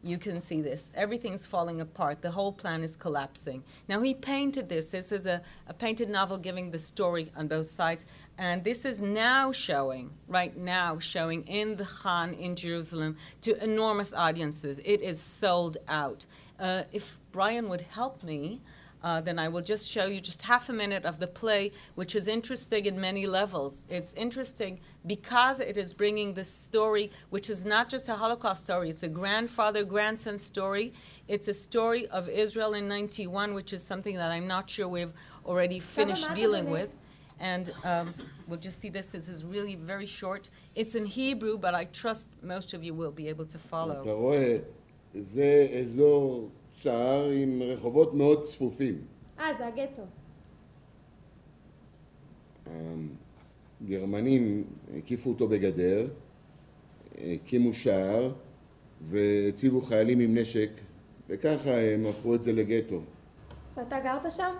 You can see this. Everything's falling apart. The whole plan is collapsing. Now, he painted this. This is a painted novel giving the story on both sides. And this is now showing, right now, showing in the Khan in Jerusalem to enormous audiences. It is sold out. If Brian would help me, then I will just show you just half a minute of the play, which is interesting in many levels. It's interesting because it is bringing this story, which is not just a Holocaust story. It's a grandfather-grandson story. It's a story of Israel in 91, which is something that I'm not sure we've already finished dealing with. And we'll just see this. This is really very short. It's in Hebrew, but I trust most of you will be able to follow. אתה רואה, זה אזור צר עם רחובות מאוד צפופים. זה הגטו. הגרמנים הקיפו אותו בגדר, הקימו שער והציבו חיילים עם נשק, וככה הם הפכו את זה לגטו. ואתה גרת שם?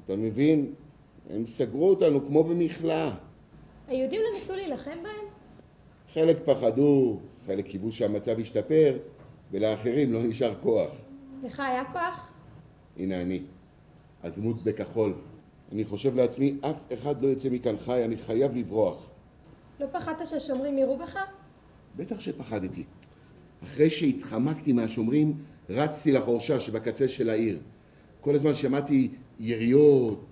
אתה מבין? הם סגרו אותנו כמו במכלאה. היהודים לא ניסו להילחם בהם? חלק פחדו, חלק קיוו שהמצב ישתפר, ולאחרים לא נשאר כוח. לך היה כוח? הנה אני, הדמות בכחול. אני חושב לעצמי, אף אחד לא יצא מכאן חי, אני חייב לברוח. לא פחדת שהשומרים יראו בך? בטח שפחדתי. אחרי שהתחמקתי מהשומרים, רצתי לחורשה שבקצה של העיר. כל הזמן שמעתי יריות,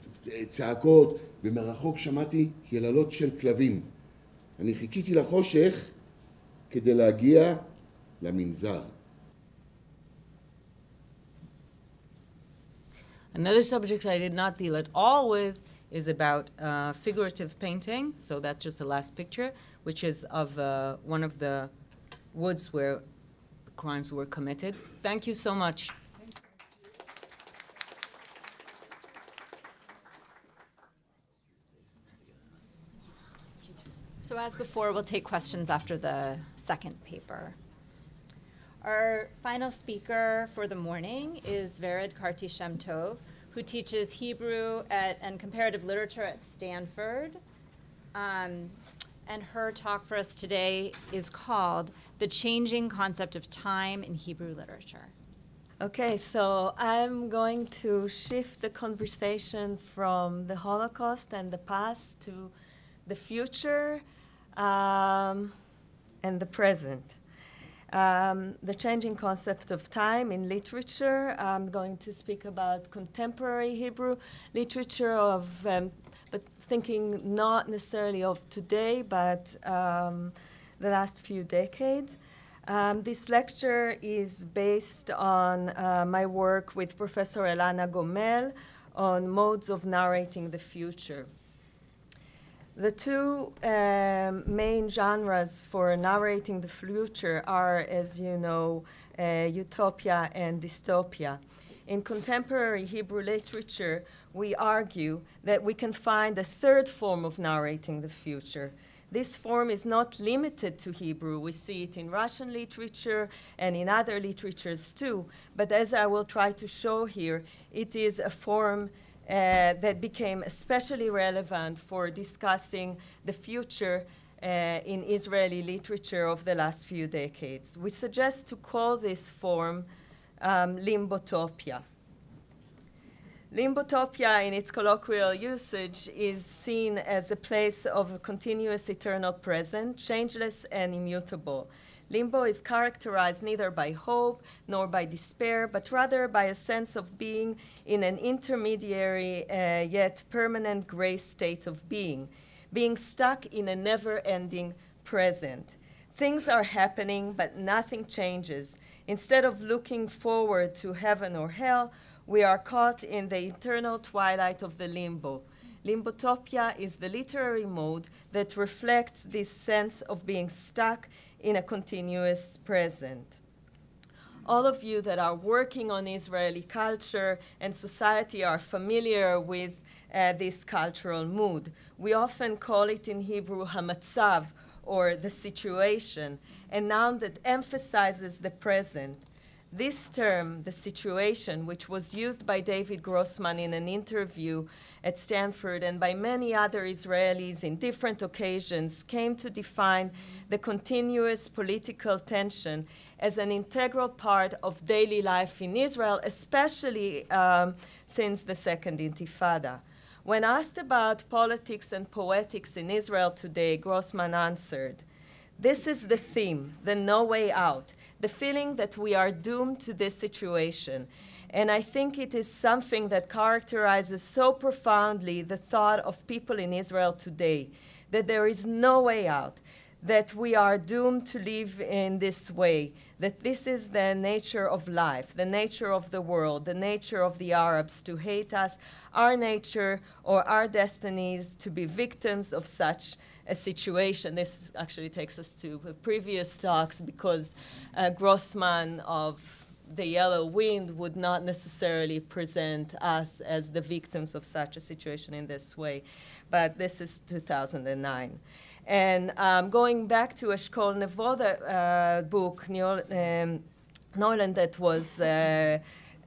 צעקות, ומרחוק שמעתי יללות של כלבים. אני חיכיתי לחושך כדי להגיע למנזר. Another subject I did not deal at all with is about figurative painting. So that's just the last picture, which is of one of the woods where crimes were committed. Thank you so much. So as before, we'll take questions after the second paper. Our final speaker for the morning is Vered Karti Shem Tov, who teaches Hebrew and comparative literature at Stanford. And her talk for us today is called The Changing Concept of Time in Hebrew Literature. Okay, so I'm going to shift the conversation from the Holocaust and the past to the future and the present. The changing concept of time in literature. I'm going to speak about contemporary Hebrew literature but thinking not necessarily of today, but the last few decades. This lecture is based on my work with Professor Elana Gomel on modes of narrating the future. The two main genres for narrating the future are, as you know, utopia and dystopia. In contemporary Hebrew literature, we argue that we can find a third form of narrating the future. This form is not limited to Hebrew. We see it in Russian literature and in other literatures too. But as I will try to show here, it is a form that became especially relevant for discussing the future in Israeli literature of the last few decades. We suggest to call this form limbotopia. Limbotopia, in its colloquial usage, is seen as a place of a continuous eternal present, changeless and immutable. Limbo is characterized neither by hope nor by despair, but rather by a sense of being in an intermediary yet permanent gray state of being stuck in a never-ending present. Things are happening, but nothing changes. Instead of looking forward to heaven or hell, we are caught in the eternal twilight of the limbo. Limbotopia is the literary mode that reflects this sense of being stuck in a continuous present. All of you that are working on Israeli culture and society are familiar with this cultural mood. We often call it in Hebrew hamatzav, or the situation, a noun that emphasizes the present. This term, the situation, which was used by David Grossman in an interview at Stanford and by many other Israelis in different occasions, came to define the continuous political tension as an integral part of daily life in Israel, especially since the Second Intifada. When asked about politics and poetics in Israel today, Grossman answered, "This is the theme, the no way out, the feeling that we are doomed to this situation. And I think it is something that characterizes so profoundly the thought of people in Israel today, that there is no way out, that we are doomed to live in this way, that this is the nature of life, the nature of the world, the nature of the Arabs to hate us, our nature or our destinies to be victims of such a situation." This actually takes us to previous talks because Grossman of the Yellow Wind would not necessarily present us as the victims of such a situation in this way. But this is 2009. And going back to Eshkol Nevo, the book, Nolan, that was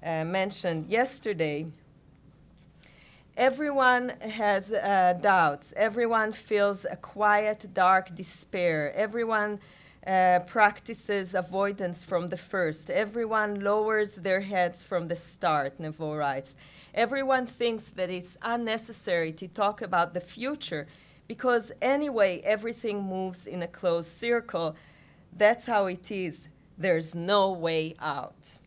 mentioned yesterday, everyone has doubts. Everyone feels a quiet, dark despair. Everyone practices avoidance from the first. Everyone lowers their heads from the start, Nevo writes. Everyone thinks that it's unnecessary to talk about the future because anyway, everything moves in a closed circle. That's how it is. There's no way out.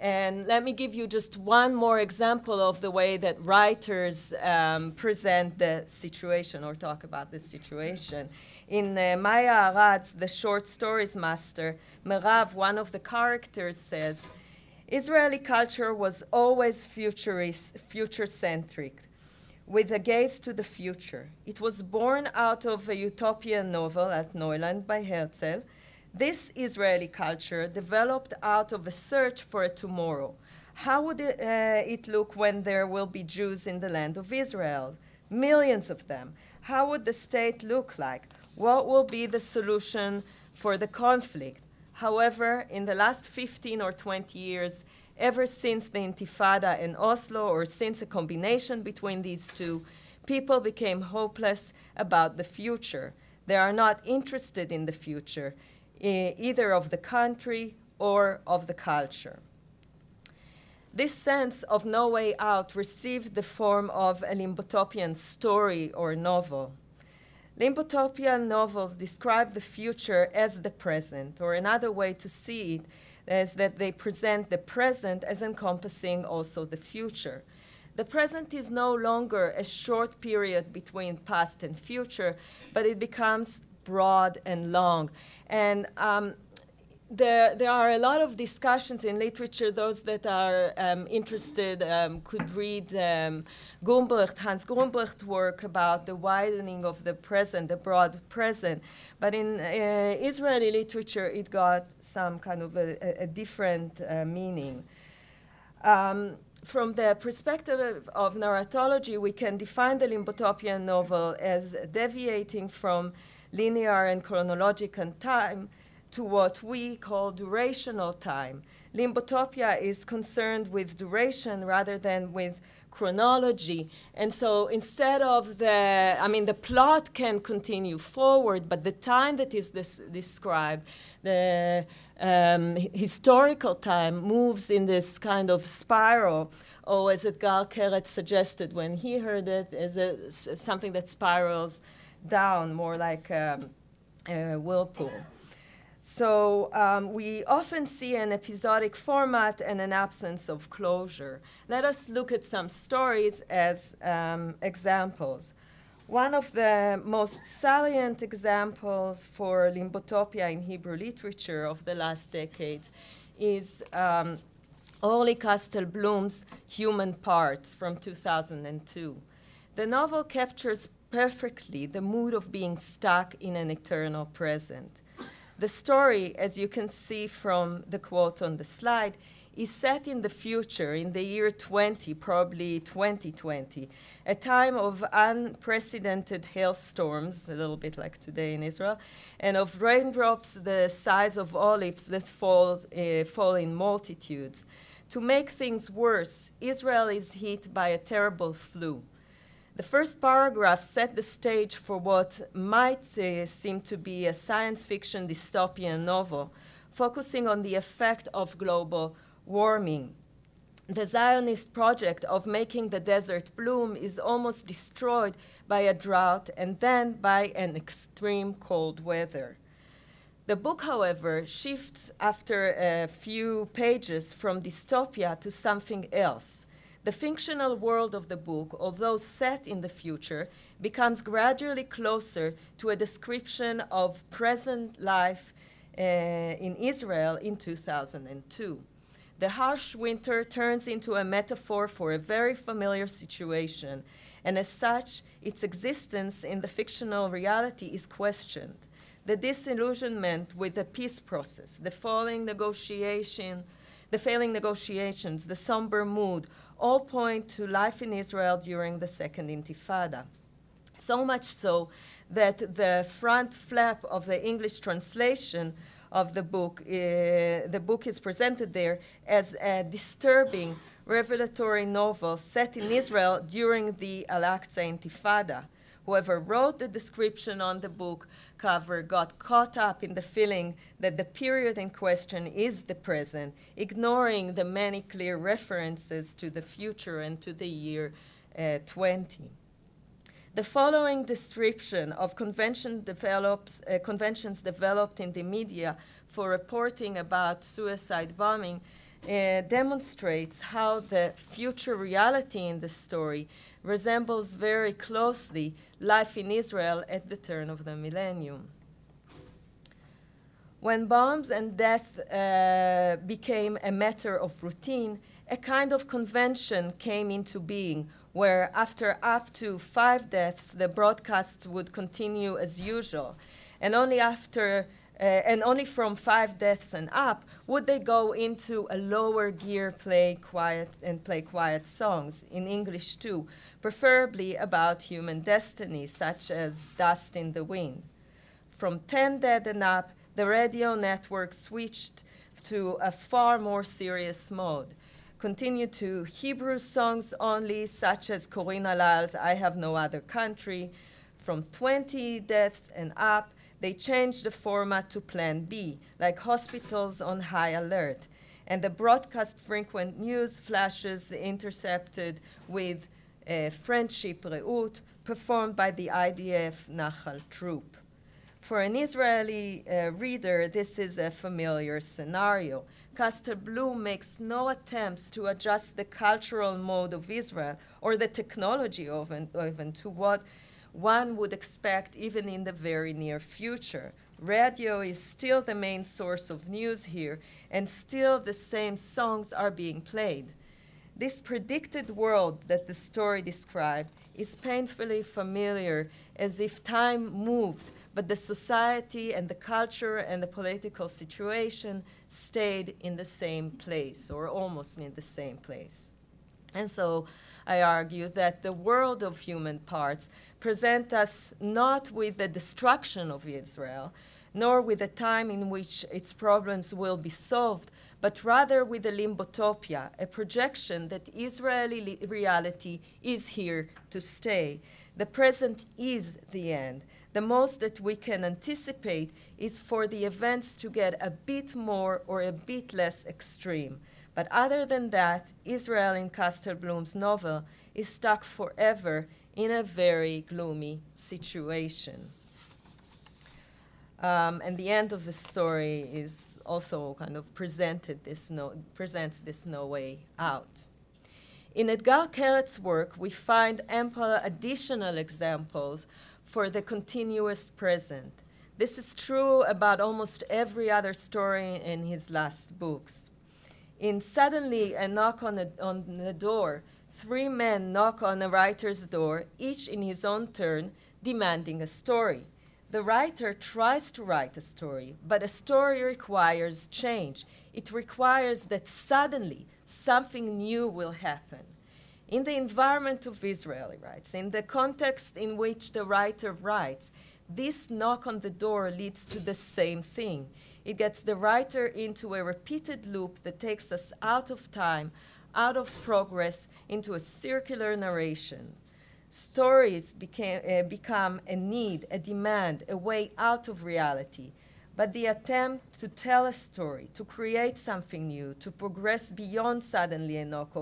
And let me give you just one more example of the way that writers present the situation or talk about the situation. In Maya Arad's The Short Stories Master, Merav, one of the characters, says, Israeli culture was always future-centric, with a gaze to the future. It was born out of a utopian novel at Neuland by Herzl. This Israeli culture developed out of a search for a tomorrow. How would it look when there will be Jews in the land of Israel? Millions of them. How would the state look like? What will be the solution for the conflict? However, in the last 15 or 20 years, ever since the Intifada and Oslo, or since a combination between these two, people became hopeless about the future. They are not interested in the future, either of the country or of the culture. This sense of no way out received the form of a Limbotopian story or novel. Limbotopian novels describe the future as the present, or another way to see it is that they present the present as encompassing also the future. The present is no longer a short period between past and future, but it becomes broad and long. And there are a lot of discussions in literature. Those that are interested could read Hans Gumbrecht's work about the widening of the present, the broad present. But in Israeli literature, it got some kind of a different meaning. From the perspective of narratology, we can define the Limbotopian novel as deviating from linear and chronological time to what we call durational time. Limbotopia is concerned with duration rather than with chronology. And so instead of the plot can continue forward, but the time that is described, the historical time, moves in this kind of spiral, or as Edgar Keretz suggested when he heard it, as something that spirals down, more like a whirlpool. So we often see an episodic format and an absence of closure. Let us look at some stories as examples. One of the most salient examples for Limbotopia in Hebrew literature of the last decades is Orly Castelblum's Human Parts from 2002. The novel captures perfectly the mood of being stuck in an eternal present. The story, as you can see from the quote on the slide, is set in the future, in the year 20, probably 2020, a time of unprecedented hailstorms, a little bit like today in Israel, and of raindrops the size of olives that fall in multitudes. To make things worse, Israel is hit by a terrible flu. The first paragraph set the stage for what might seem to be a science fiction dystopian novel, focusing on the effect of global warming. The Zionist project of making the desert bloom is almost destroyed by a drought and then by an extreme cold weather. The book, however, shifts after a few pages from dystopia to something else. The fictional world of the book, although set in the future, becomes gradually closer to a description of present life in Israel in 2002. The harsh winter turns into a metaphor for a very familiar situation, and as such, its existence in the fictional reality is questioned. The disillusionment with the peace process, the failing negotiations, the somber mood, all point to life in Israel during the Second Intifada. So much so that the front flap of the English translation of the book is presented there as a disturbing revelatory novel set in Israel during the Al-Aqsa Intifada. Whoever wrote the description on the book cover got caught up in the feeling that the period in question is the present, ignoring the many clear references to the future and to the year 20. The following description of conventions developed in the media for reporting about suicide bombing demonstrates how the future reality in the story resembles very closely life in Israel at the turn of the millennium. When bombs and death became a matter of routine, a kind of convention came into being where after up to 5 deaths, the broadcasts would continue as usual. And only from 5 deaths and up would they go into a lower gear, play quiet songs, in English too, preferably about human destiny, such as Dust in the Wind. From 10 dead and up, the radio network switched to a far more serious mode. Continued to Hebrew songs only, such as Corinne Alal's I Have No Other Country. From 20 deaths and up, they changed the format to Plan B, like hospitals on high alert. And the broadcast frequent news flashes intercepted with Friendship Reut, performed by the IDF Nachal Troop. For an Israeli reader, this is a familiar scenario. Castor Bloom makes no attempts to adjust the cultural mode of Israel or the technology even to what one would expect even in the very near future. Radio is still the main source of news here, and still the same songs are being played. This predicted world that the story described is painfully familiar, as if time moved, but the society and the culture and the political situation stayed in the same place, or almost in the same place. And so I argue that the world of human parts present us not with the destruction of Israel, nor with a time in which its problems will be solved, but rather with a limbotopia, a projection that Israeli reality is here to stay. The present is the end. The most that we can anticipate is for the events to get a bit more or a bit less extreme. But other than that, Israel in Castor Bloom's novel is stuck forever in a very gloomy situation. And the end of the story is also kind of presents this no way out. In Edgar Keret's work, we find ample additional examples for the continuous present. This is true about almost every other story in his last books. In Suddenly a Knock on the Door, 3 men knock on a writer's door, each in his own turn, demanding a story. The writer tries to write a story, but a story requires change. It requires that suddenly something new will happen. In the environment of Israel, he writes, in the context in which the writer writes, this knock on the door leads to the same thing. It gets the writer into a repeated loop that takes us out of time, out of progress, into a circular narration. Stories become a need, a demand, a way out of reality. But the attempt to tell a story, to create something new, to progress beyond suddenly a knock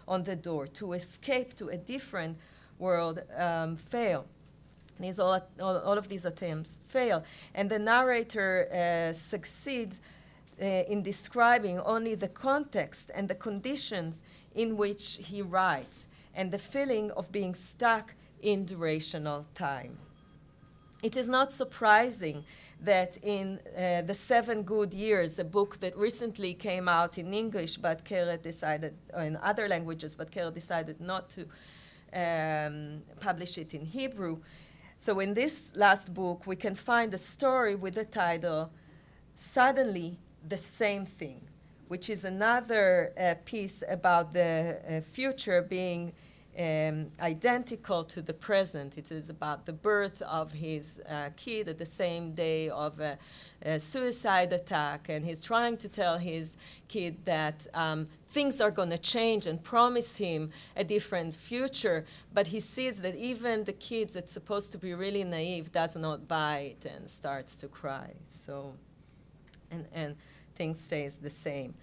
on the door, to escape to a different world, fail. All of these attempts fail. And the narrator succeeds in describing only the context and the conditions in which he writes, and the feeling of being stuck in durational time. It is not surprising that in The 7 Good Years, a book that recently came out in English, but Keret decided, or in other languages, but Keret decided not to publish it in Hebrew. So in this last book, we can find a story with the title, Suddenly the Same Thing, which is another piece about the future being identical to the present. It is about the birth of his kid at the same day of a suicide attack, and he's trying to tell his kid that things are going to change and promise him a different future, but he sees that even the kid that's supposed to be really naive does not buy it and starts to cry. So, and things stays the same.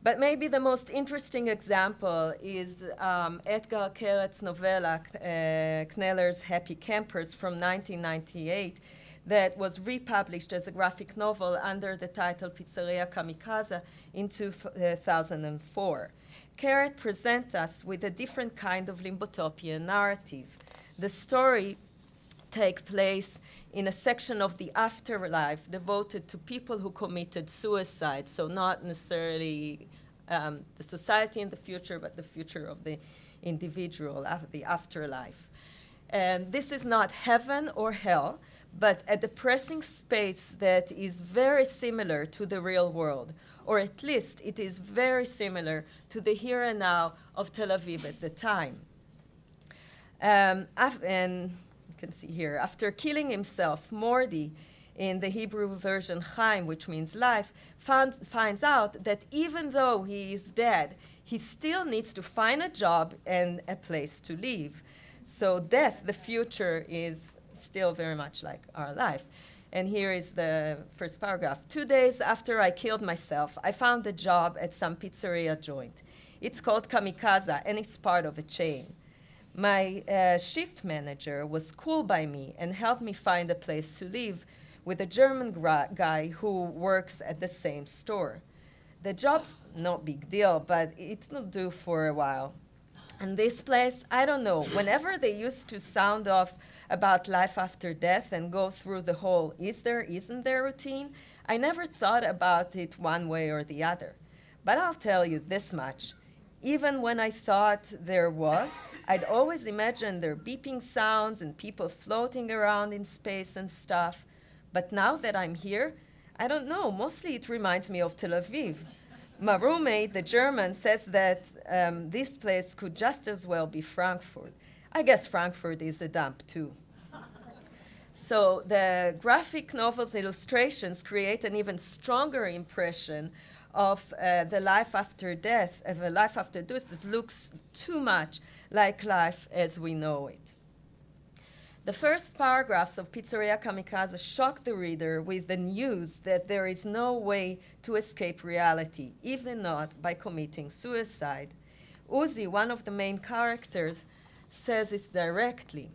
But maybe the most interesting example is Edgar Keret's novella, Kneller's Happy Campers from 1998, that was republished as a graphic novel under the title Pizzeria Kamikaze in 2004. Keret presents us with a different kind of Limbotopian narrative. The story takes place in a section of the afterlife devoted to people who committed suicide, so not necessarily the society in the future, but the future of the individual, the afterlife. And this is not heaven or hell, but a depressing space that is very similar to the real world, or at least it is very similar to the here and now of Tel Aviv at the time. And you can see here, after killing himself, Mordi, in the Hebrew version Chaim, which means life, finds out that even though he is dead, he still needs to find a job and a place to live. So death, the future, is still very much like our life. And here is the first paragraph. 2 days after I killed myself, I found a job at some pizzeria joint. It's called Kamikaze, and it's part of a chain. My shift manager was cool by me and helped me find a place to live with a German guy who works at the same store. The job's no big deal, but it'll do for a while. And this place, I don't know, whenever they used to sound off about life after death and go through the whole is there, isn't there routine, I never thought about it one way or the other. But I'll tell you this much. Even when I thought there was, I'd always imagined there beeping sounds and people floating around in space and stuff. But now that I'm here, I don't know, mostly it reminds me of Tel Aviv. My roommate, the German, says that this place could just as well be Frankfurt. I guess Frankfurt is a dump too. So the graphic novel's illustrations create an even stronger impression of the life after death, of a life after death that looks too much like life as we know it. The first paragraphs of Pizzeria Kamikaze shock the reader with the news that there is no way to escape reality, even not by committing suicide. Uzi, one of the main characters, says it directly.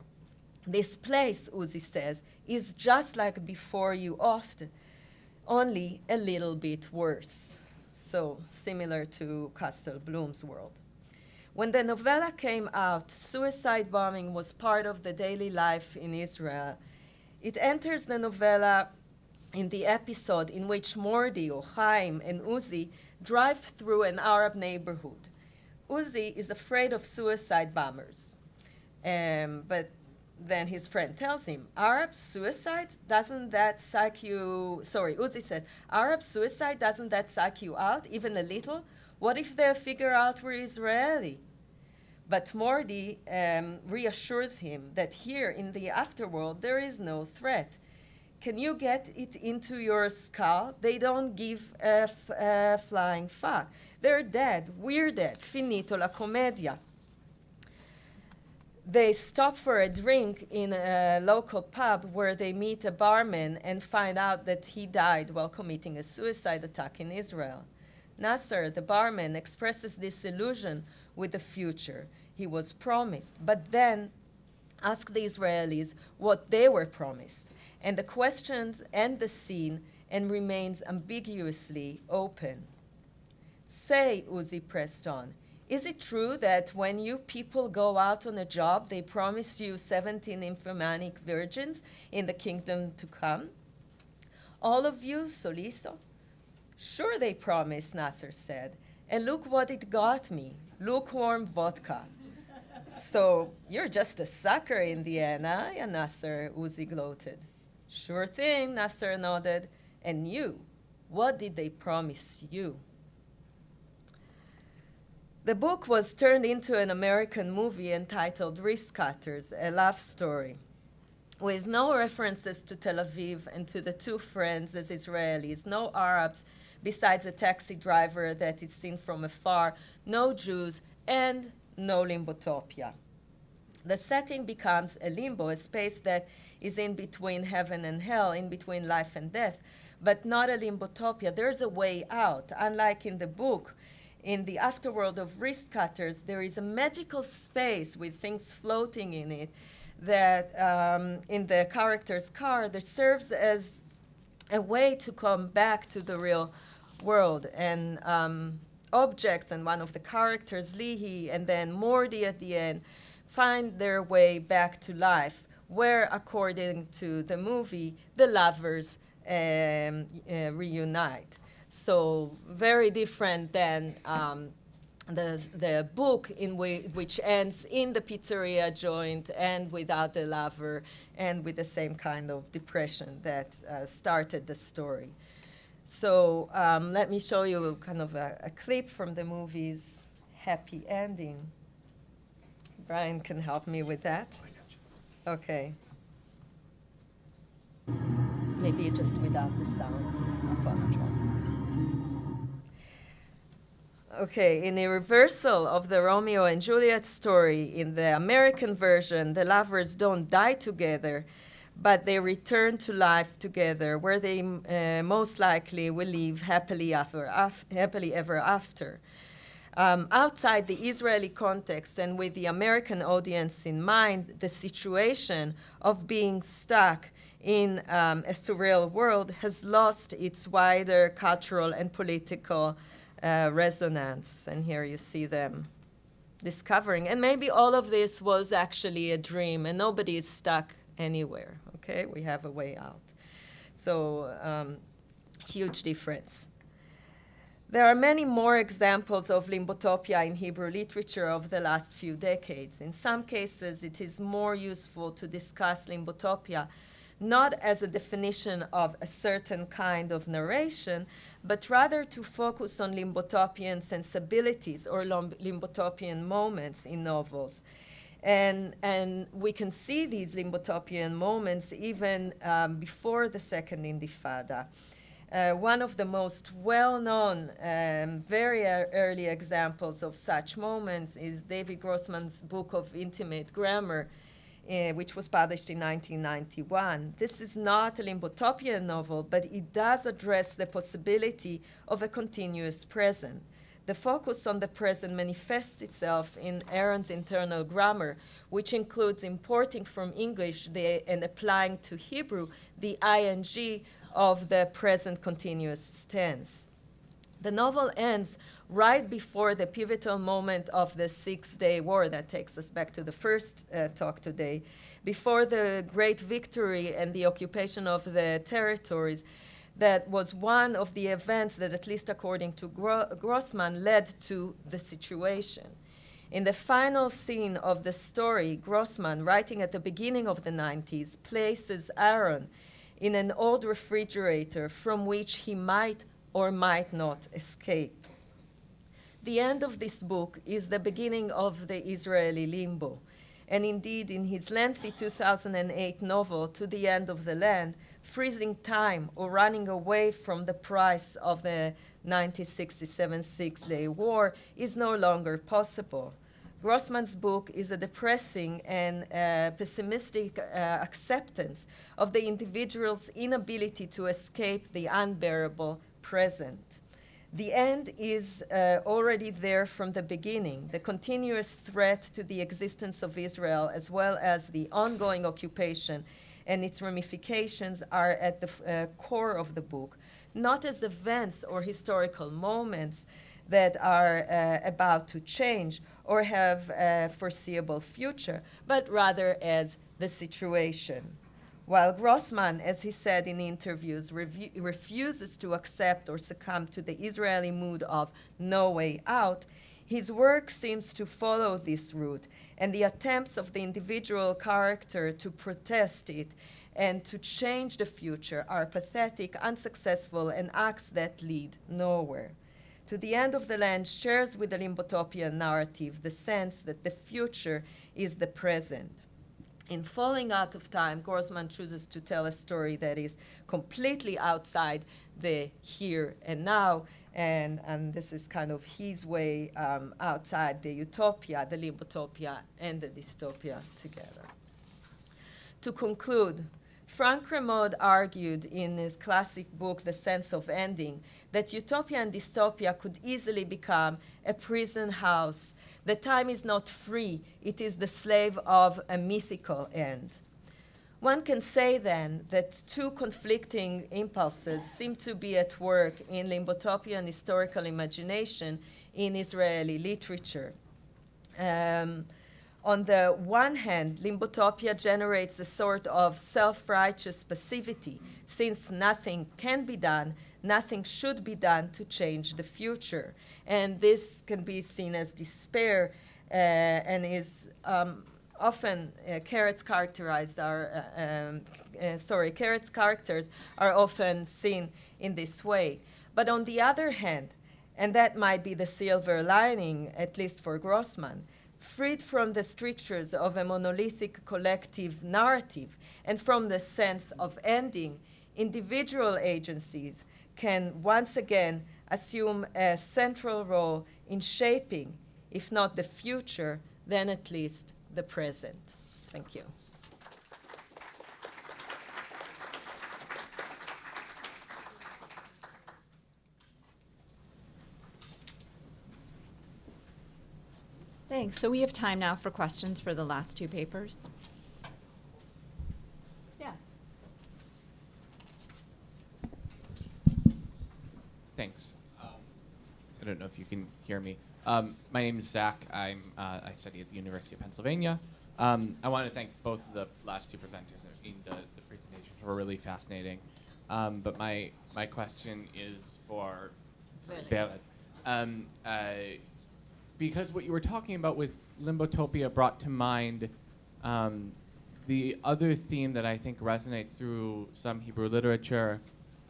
This place, Uzi says, is just like before you often, only a little bit worse. So similar to Castle Bloom's world. When the novella came out, suicide bombing was part of the daily life in Israel. It enters the novella in the episode in which Mordi, or Chaim, and Uzi drive through an Arab neighborhood. Uzi is afraid of suicide bombers. But then his friend tells him, Arab suicide, doesn't that psych you, Uzi says, Arab suicide, doesn't that psych you out even a little? What if they figure out we're Israeli? But Mordi reassures him that here in the afterworld there is no threat. Can you get it into your skull? They don't give a flying fuck. They're dead. We're dead. Finito la commedia. They stop for a drink in a local pub where they meet a barman and find out that he died while committing a suicide attack in Israel. Nasser, the barman, expresses disillusion with the future he was promised, but then asks the Israelis what they were promised, and the questions end the scene and remains ambiguously open. Say, Uzi pressed on, is it true that when you people go out on a job, they promise you 17 nymphomanic virgins in the kingdom to come? All of you, Soliso? Sure they promise, Nasser said. And look what it got me, lukewarm vodka. So you're just a sucker in the end, huh, Nasser, Uzi gloated. Sure thing, Nasser nodded. And you, what did they promise you? The book was turned into an American movie entitled Wrist Cutters, a love story, with no references to Tel Aviv and to the two friends as Israelis, no Arabs besides a taxi driver that is seen from afar, no Jews, and no limbotopia. The setting becomes a limbo, a space that is in between heaven and hell, in between life and death, but not a limbotopia. There's a way out, unlike in the book. In the afterworld of Wrist Cutters, there is a magical space with things floating in it that in the character's car that serves as a way to come back to the real world. And objects and one of the characters, Lihi, and then Mordi at the end, find their way back to life, where, according to the movie, the lovers reunite. So very different than the book which ends in the pizzeria joint and without the lover and with the same kind of depression that started the story. So let me show you kind of a clip from the movie's happy ending. Brian can help me with that. Okay. Maybe just without the sound, if possible. Okay, in a reversal of the Romeo and Juliet story, in the American version, the lovers don't die together, but they return to life together, where they most likely will live happily ever after. Outside the Israeli context and with the American audience in mind, the situation of being stuck in a surreal world has lost its wider cultural and political resonance. And here you see them discovering. And maybe all of this was actually a dream and nobody is stuck anywhere. Okay, we have a way out. So huge difference. There are many more examples of limbotopia in Hebrew literature of the last few decades. In some cases, it is more useful to discuss limbotopia not as a definition of a certain kind of narration, but rather to focus on limbotopian sensibilities or limbotopian moments in novels. And we can see these limbotopian moments even before the Second Intifada. One of the most well-known, very early examples of such moments is David Grossman's book of intimate grammar, which was published in 1991. This is not a limbotopian novel, but it does address the possibility of a continuous present. The focus on the present manifests itself in Aaron's internal grammar, which includes importing from English and applying to Hebrew the ing of the present continuous tense. The novel ends right before the pivotal moment of the Six-Day War that takes us back to the first talk today, before the great victory and the occupation of the territories. That was one of the events that, at least according to Grossman, led to the situation. In the final scene of the story, Grossman, writing at the beginning of the 90s, places Aaron in an old refrigerator from which he might or might not escape. The end of this book is the beginning of the Israeli limbo. And indeed, in his lengthy 2008 novel, To the End of the Land, freezing time or running away from the price of the 1967 Six-Day War is no longer possible. Grossman's book is a depressing and pessimistic acceptance of the individual's inability to escape the unbearable present. The end is already there from the beginning. The continuous threat to the existence of Israel, as well as the ongoing occupation and its ramifications, are at the core of the book, not as events or historical moments that are about to change or have a foreseeable future, but rather as the situation. While Grossman, as he said in interviews, refuses to accept or succumb to the Israeli mood of no way out, his work seems to follow this route, and the attempts of the individual character to protest it and to change the future are pathetic, unsuccessful, and acts that lead nowhere. To the End of the Land shares with the limbotopian narrative the sense that the future is the present. In Falling Out of Time, Grossman chooses to tell a story that is completely outside the here and now, and this is kind of his way outside the utopia, the limbotopia, and the dystopia together. To conclude, Frank Kermode argued in his classic book, The Sense of Ending, that utopia and dystopia could easily become a prison house. The time is not free, it is the slave of a mythical end. One can say then that two conflicting impulses seem to be at work in Limbotopia and historical imagination in Israeli literature. On the one hand, Limbotopia generates a sort of self-righteous passivity. Since nothing can be done, nothing should be done to change the future. And this can be seen as despair and is often Carrot's characters are often seen in this way. But on the other hand, and that might be the silver lining, at least for Grossman, freed from the strictures of a monolithic collective narrative and from the sense of ending, individual agencies can once again assume a central role in shaping, if not the future, then at least the present. Thank you. Thanks. So we have time now for questions for the last two papers. Yes. Thanks. I don't know if you can hear me. My name is Zach. I study at the University of Pennsylvania. I want to thank both of the last two presenters. The presentations were really fascinating. But my question is for Berit. Because what you were talking about with Limbotopia brought to mind the other theme that I think resonates through some Hebrew literature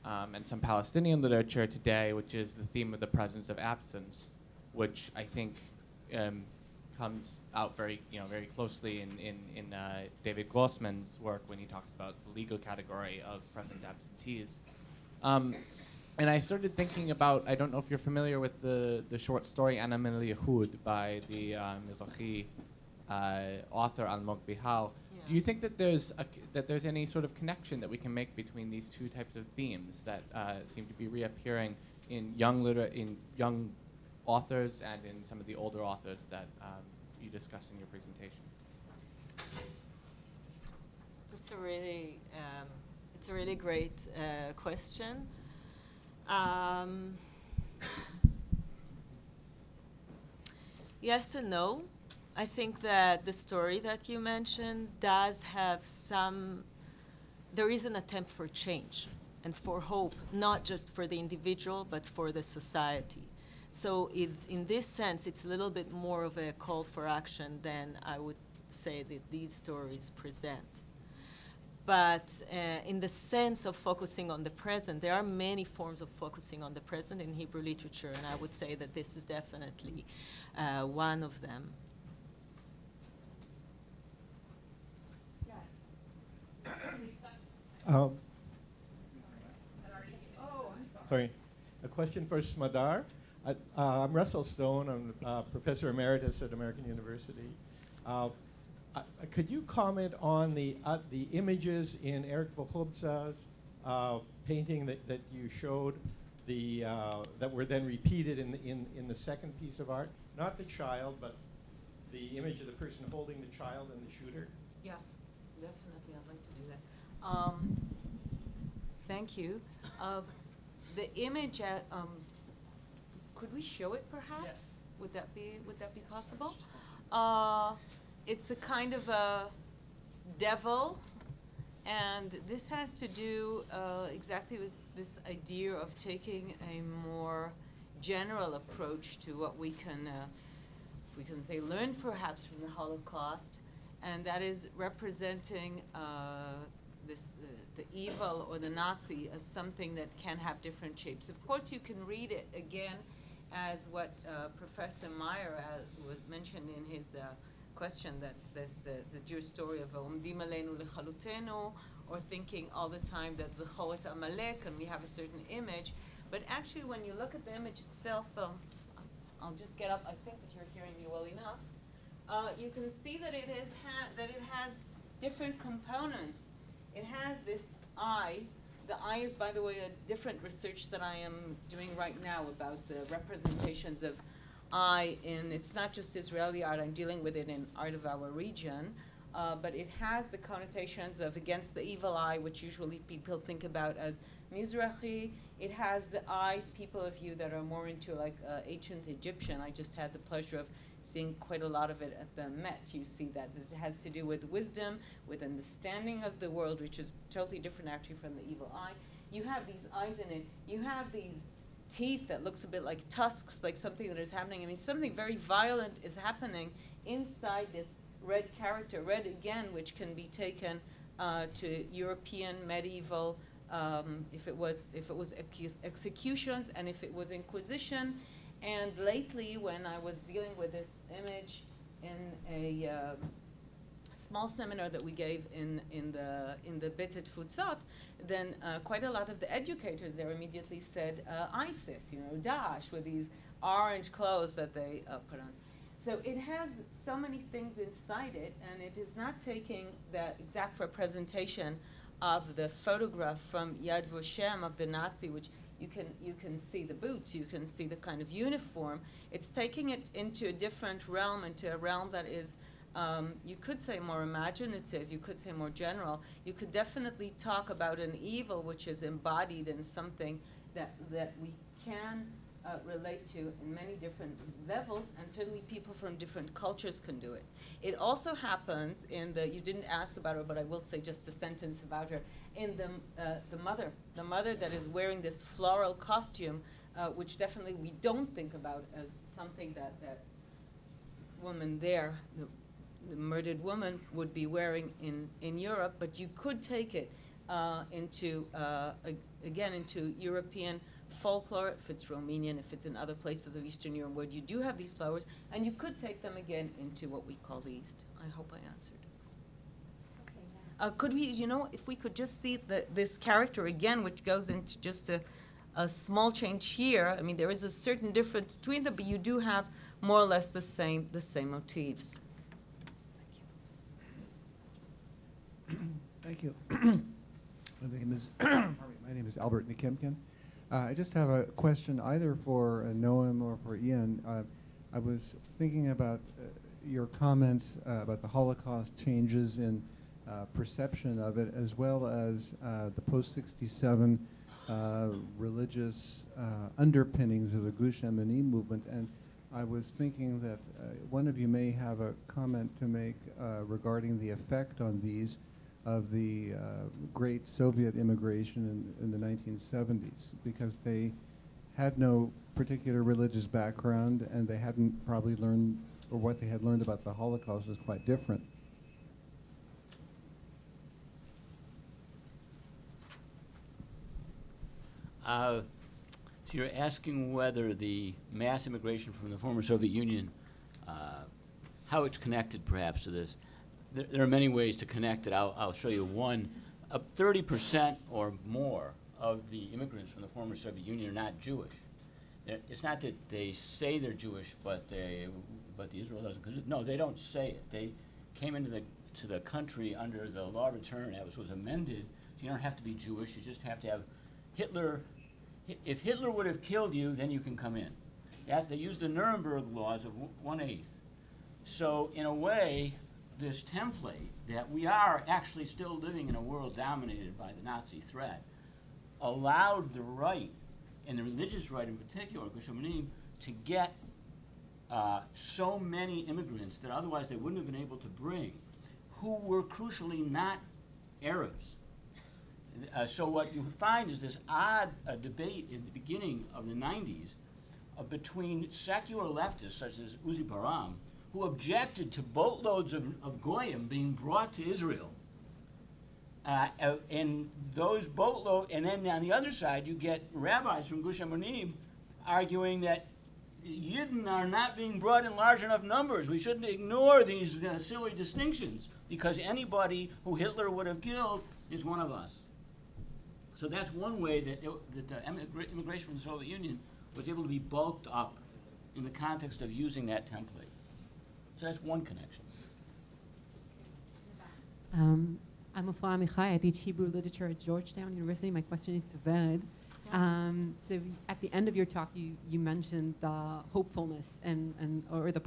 and some Palestinian literature today, which is the theme of the presence of absence, which I think comes out very closely in David Grossman's work when he talks about the legal category of present absentees. And I started thinking about, I don't know if you're familiar with the short story Ana Min Yehud by the Mizrahi author Almog Bihal. Yeah. Do you think that there's any sort of connection that we can make between these two types of themes that seem to be reappearing in young authors and in some of the older authors that you discussed in your presentation? It's a really great question. Yes and no. I think that the story that you mentioned does have there is an attempt for change and for hope, not just for the individual, but for the society. So in this sense, it's a little bit more of a call for action than I would say that these stories present. But in the sense of focusing on the present, there are many forms of focusing on the present in Hebrew literature, and I would say that this is definitely one of them. Sorry. A question for Smadar. I'm Russell Stone. I'm Professor Emeritus at American University. Could you comment on the images in Eric Bochubza's painting that you showed, that were then repeated in the second piece of art? Not the child, but the image of the person holding the child and the shooter? Yes, definitely. I'd like to do that. Thank you. The image at, could we show it perhaps? Yes. Would that be possible? It's a kind of a devil, and this has to do exactly with this idea of taking a more general approach to what we can say, learn perhaps from the Holocaust, and that is representing the evil or the Nazi as something that can have different shapes. Of course, you can read it again as what Professor Meyer was mentioned in his question, that says the Jewish story of Omdim Aleinu Lechalutenu, or thinking all the time that Zechor et Amalek, and we have a certain image. But actually, when you look at the image itself, I'll just get up. I think that you're hearing me well enough. You can see that it has different components, it has this eye. The eye is, by the way, a different research that I am doing right now about the representations of eye in, it's not just Israeli art, I'm dealing with it in art of our region, but it has the connotations of against the evil eye, which usually people think about as Mizrahi. It has the eye, people of you that are more into like ancient Egyptian, I just had the pleasure of seeing quite a lot of it at the Met. You see that it has to do with wisdom, with understanding of the world, which is totally different actually from the evil eye. You have these eyes in it. You have these teeth that looks a bit like tusks, like something that is happening. I mean, something very violent is happening inside this red character. Red, again, which can be taken to European medieval, if it was executions, and if it was Inquisition. And lately, when I was dealing with this image in a small seminar that we gave in the Betet Futsot, then quite a lot of the educators there immediately said ISIS, Daesh, with these orange clothes that they put on. So it has so many things inside it, and it is not taking the exact representation of the photograph from Yad Vashem of the Nazi, which you can see the boots, you can see the kind of uniform. It's taking it into a different realm, into a realm that is, you could say more imaginative, you could say more general. You could definitely talk about an evil which is embodied in something that we can relate to in many different levels, and certainly people from different cultures can do it. It also happens in you didn't ask about her, but I will say just a sentence about her, in the mother that is wearing this floral costume, which definitely we don't think about as something that woman there, the murdered woman, would be wearing in Europe, but you could take it into European folklore, if it's Romanian, if it's in other places of Eastern Europe where you do have these flowers, and you could take them again into what we call the East. I hope I answered. Could we, if we could just see this character again, which goes into just a small change here. I mean, there is a certain difference between them, but you do have more or less the same motifs. Thank you. My name is Albert Nikemkin. I just have a question either for Noam or for Ian. I was thinking about your comments about the Holocaust changes in perception of it, as well as the post-67 religious underpinnings of the Gush Emunim movement. And I was thinking that one of you may have a comment to make regarding the effect on these of the great Soviet immigration in the 1970s, because they had no particular religious background, and they hadn't probably learned, or what they had learned about the Holocaust was quite different. So you're asking whether the mass immigration from the former Soviet Union, how it's connected perhaps to this. There are many ways to connect it. I'll show you one. 30% or more of the immigrants from the former Soviet Union are not Jewish. It's not that they say they're Jewish, but the Israel doesn't. No, they don't say it. They came into the country under the law of return that was amended. So you don't have to be Jewish. You just have to have Hitler. If Hitler would have killed you, then you can come in. They used the Nuremberg laws of 1/8. So in a way, this template that we are actually still living in a world dominated by the Nazi threat allowed the right, and the religious right in particular, to get so many immigrants that otherwise they wouldn't have been able to bring, who were crucially not Arabs. So what you find is this odd debate in the beginning of the 90s between secular leftists such as Uzi Baram, who objected to boatloads of Goyim being brought to Israel. And those boatloads, and then on the other side you get rabbis from Gush Emunim arguing that Yidden are not being brought in large enough numbers. We shouldn't ignore these silly distinctions because anybody who Hitler would have killed is one of us. So that's one way that the immigration from the Soviet Union was able to be bulked up in the context of using that template. So that's one connection. I'm I'm Afua Amichai. I teach Hebrew literature at Georgetown University. My question is to Vered. So at the end of your talk, you mentioned the hopefulness or the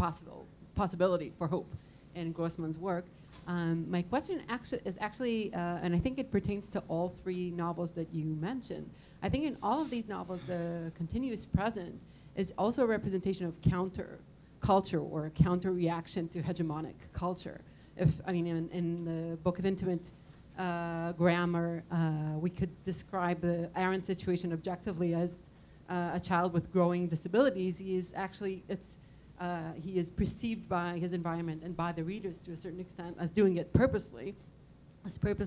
possibility for hope in Grossman's work. My question is actually, and I think it pertains to all three novels that you mentioned. I think in all of these novels, the continuous present is also a representation of counter culture or a counter reaction to hegemonic culture. In the Book of Intimate Grammar, we could describe Aaron's situation objectively as a child with growing disabilities. He is perceived by his environment and by the readers to a certain extent as doing it purposely,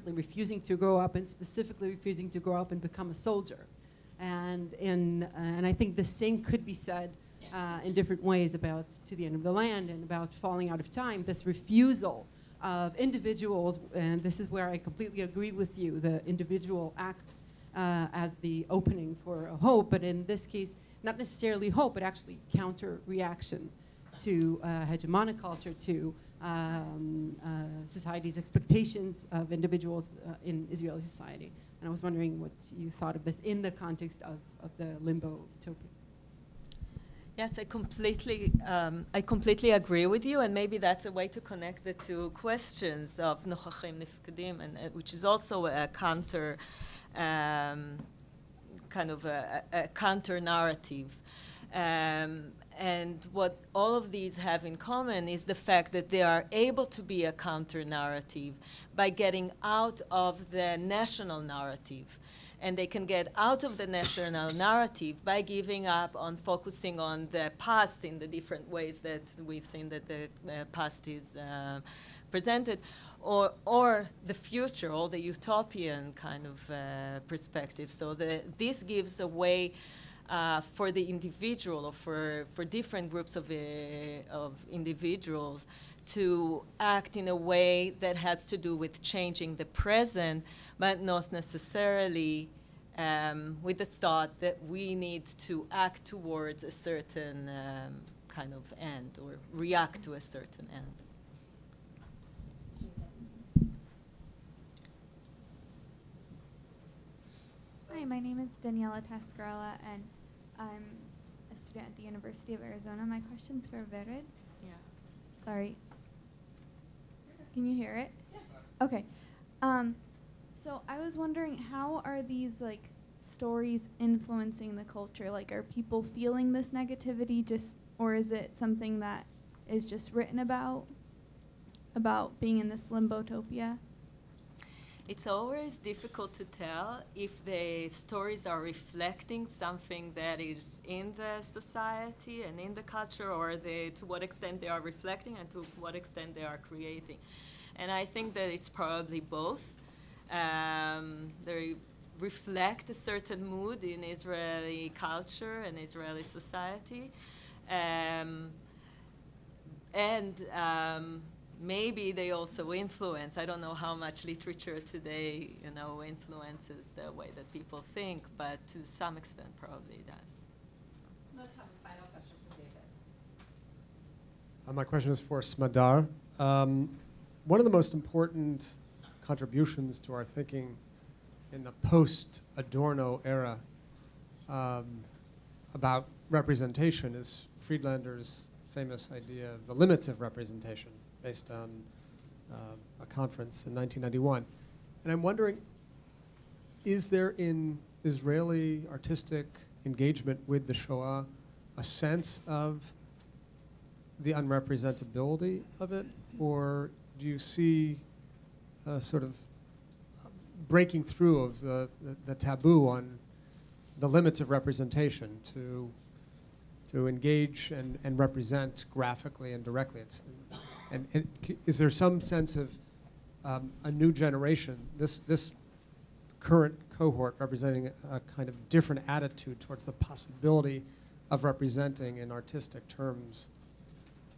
refusing to grow up, and specifically refusing to grow up and become a soldier. And I think the same could be said in different ways about To the End of the Land and about Falling Out of Time, this refusal of individuals, and this is where I completely agree with you, the individual act as the opening for a hope, but in this case, not necessarily hope, but actually counter-reaction to hegemonic culture, to society's expectations of individuals in Israeli society. And I was wondering what you thought of this in the context of the limbo utopia. Yes, I completely agree with you, and maybe that's a way to connect the two questions of Nochachim Nifkadim, and which is also a counter, kind of a counter narrative. And what all of these have in common is the fact that they are able to be a counter narrative by getting out of the national narrative. And they can get out of the national narrative by giving up on focusing on the past in the different ways that we've seen that the past is presented, or the future, or the utopian kind of perspective. So this gives a way for the individual, or for different groups of individuals, to act in a way that has to do with changing the present, but not necessarily with the thought that we need to act towards a certain kind of end or react to a certain end. Hi, my name is Daniela Tascarella, and I'm a student at the University of Arizona. My question's for Vered. Yeah. Sorry. Can you hear it? Yeah. Okay. So I was wondering, how are these stories influencing the culture? Like, are people feeling this negativity or is it something that is just written about being in this limbotopia? It's always difficult to tell if the stories are reflecting something that is in the society and in the culture, or to what extent they are reflecting and to what extent they are creating. And I think that it's probably both. They reflect a certain mood in Israeli culture and Israeli society. Maybe they also influence. I don't know how much literature today, influences the way that people think, but to some extent, probably does. Let's have a final question for David. My question is for Smadar. One of the most important contributions to our thinking in the post-Adorno era about representation is Friedlander's famous idea of the limits of representation, based on a conference in 1991. And I'm wondering, is there in Israeli artistic engagement with the Shoah a sense of the unrepresentability of it, or do you see a sort of breaking through of the taboo on the limits of representation to engage and represent graphically and directly? And is there some sense of a new generation, this current cohort representing a kind of different attitude towards the possibility of representing in artistic terms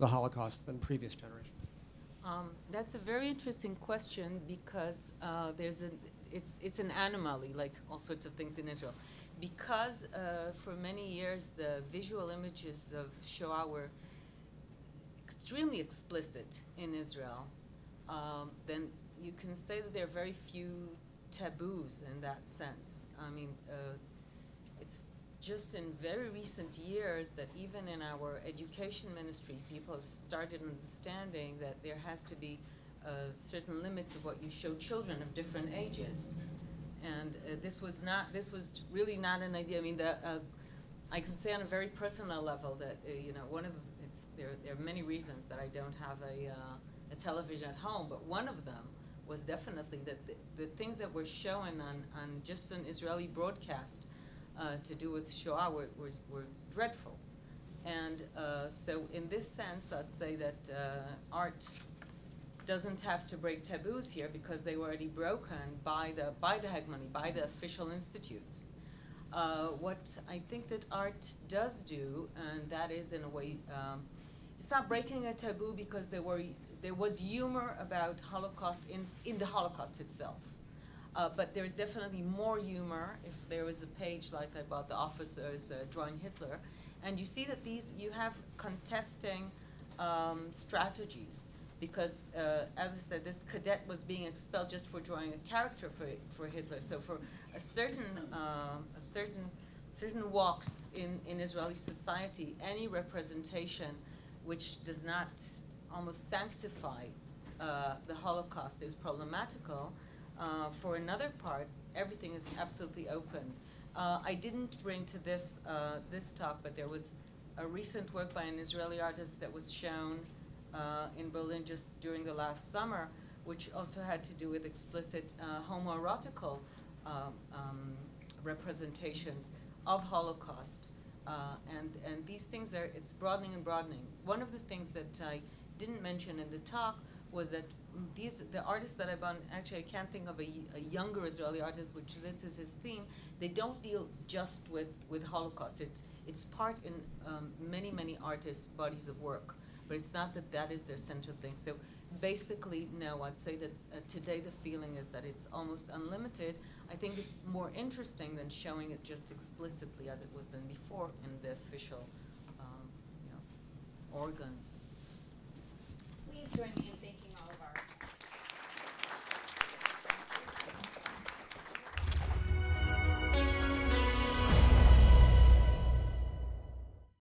the Holocaust than previous generations? That's a very interesting question, because it's an anomaly, like all sorts of things in Israel. Because for many years the visual images of Shoah were extremely explicit in Israel, then you can say that there are very few taboos in that sense. I mean, it's just in very recent years that even in our education ministry, people have started understanding that there has to be certain limits of what you show children of different ages. And this was really not an idea. I mean, I can say on a very personal level that, there are many reasons that I don't have a television at home, but one of them was definitely that the things that were shown on just an Israeli broadcast to do with Shoah were dreadful. And so in this sense, I'd say that art doesn't have to break taboos here because they were already broken by the hegemony, by the official institutes. What I think that art does do, and that is in a way, it's not breaking a taboo because there was humor about Holocaust in the Holocaust itself. But there's definitely more humor if there was a page like about the officers drawing Hitler, and you see that you have contesting strategies. Because, as I said, this cadet was being expelled just for drawing a character for Hitler. So for certain walks in Israeli society, any representation which does not almost sanctify the Holocaust is problematical. For another part, everything is absolutely open. I didn't bring to this talk, but there was a recent work by an Israeli artist that was shown in Berlin just during the last summer, which also had to do with explicit homoerotical representations of Holocaust. And these things it's broadening and broadening. One of the things that I didn't mention in the talk was that the artists that I've actually I can't think of a younger Israeli artist, which this is his theme, they don't deal just with Holocaust. It's part in many artists' bodies of work. But it's not that is their central thing. So basically, no, I'd say that today the feeling is that it's almost unlimited. I think it's more interesting than showing it just explicitly as it was done before in the official organs. Please join me in thanking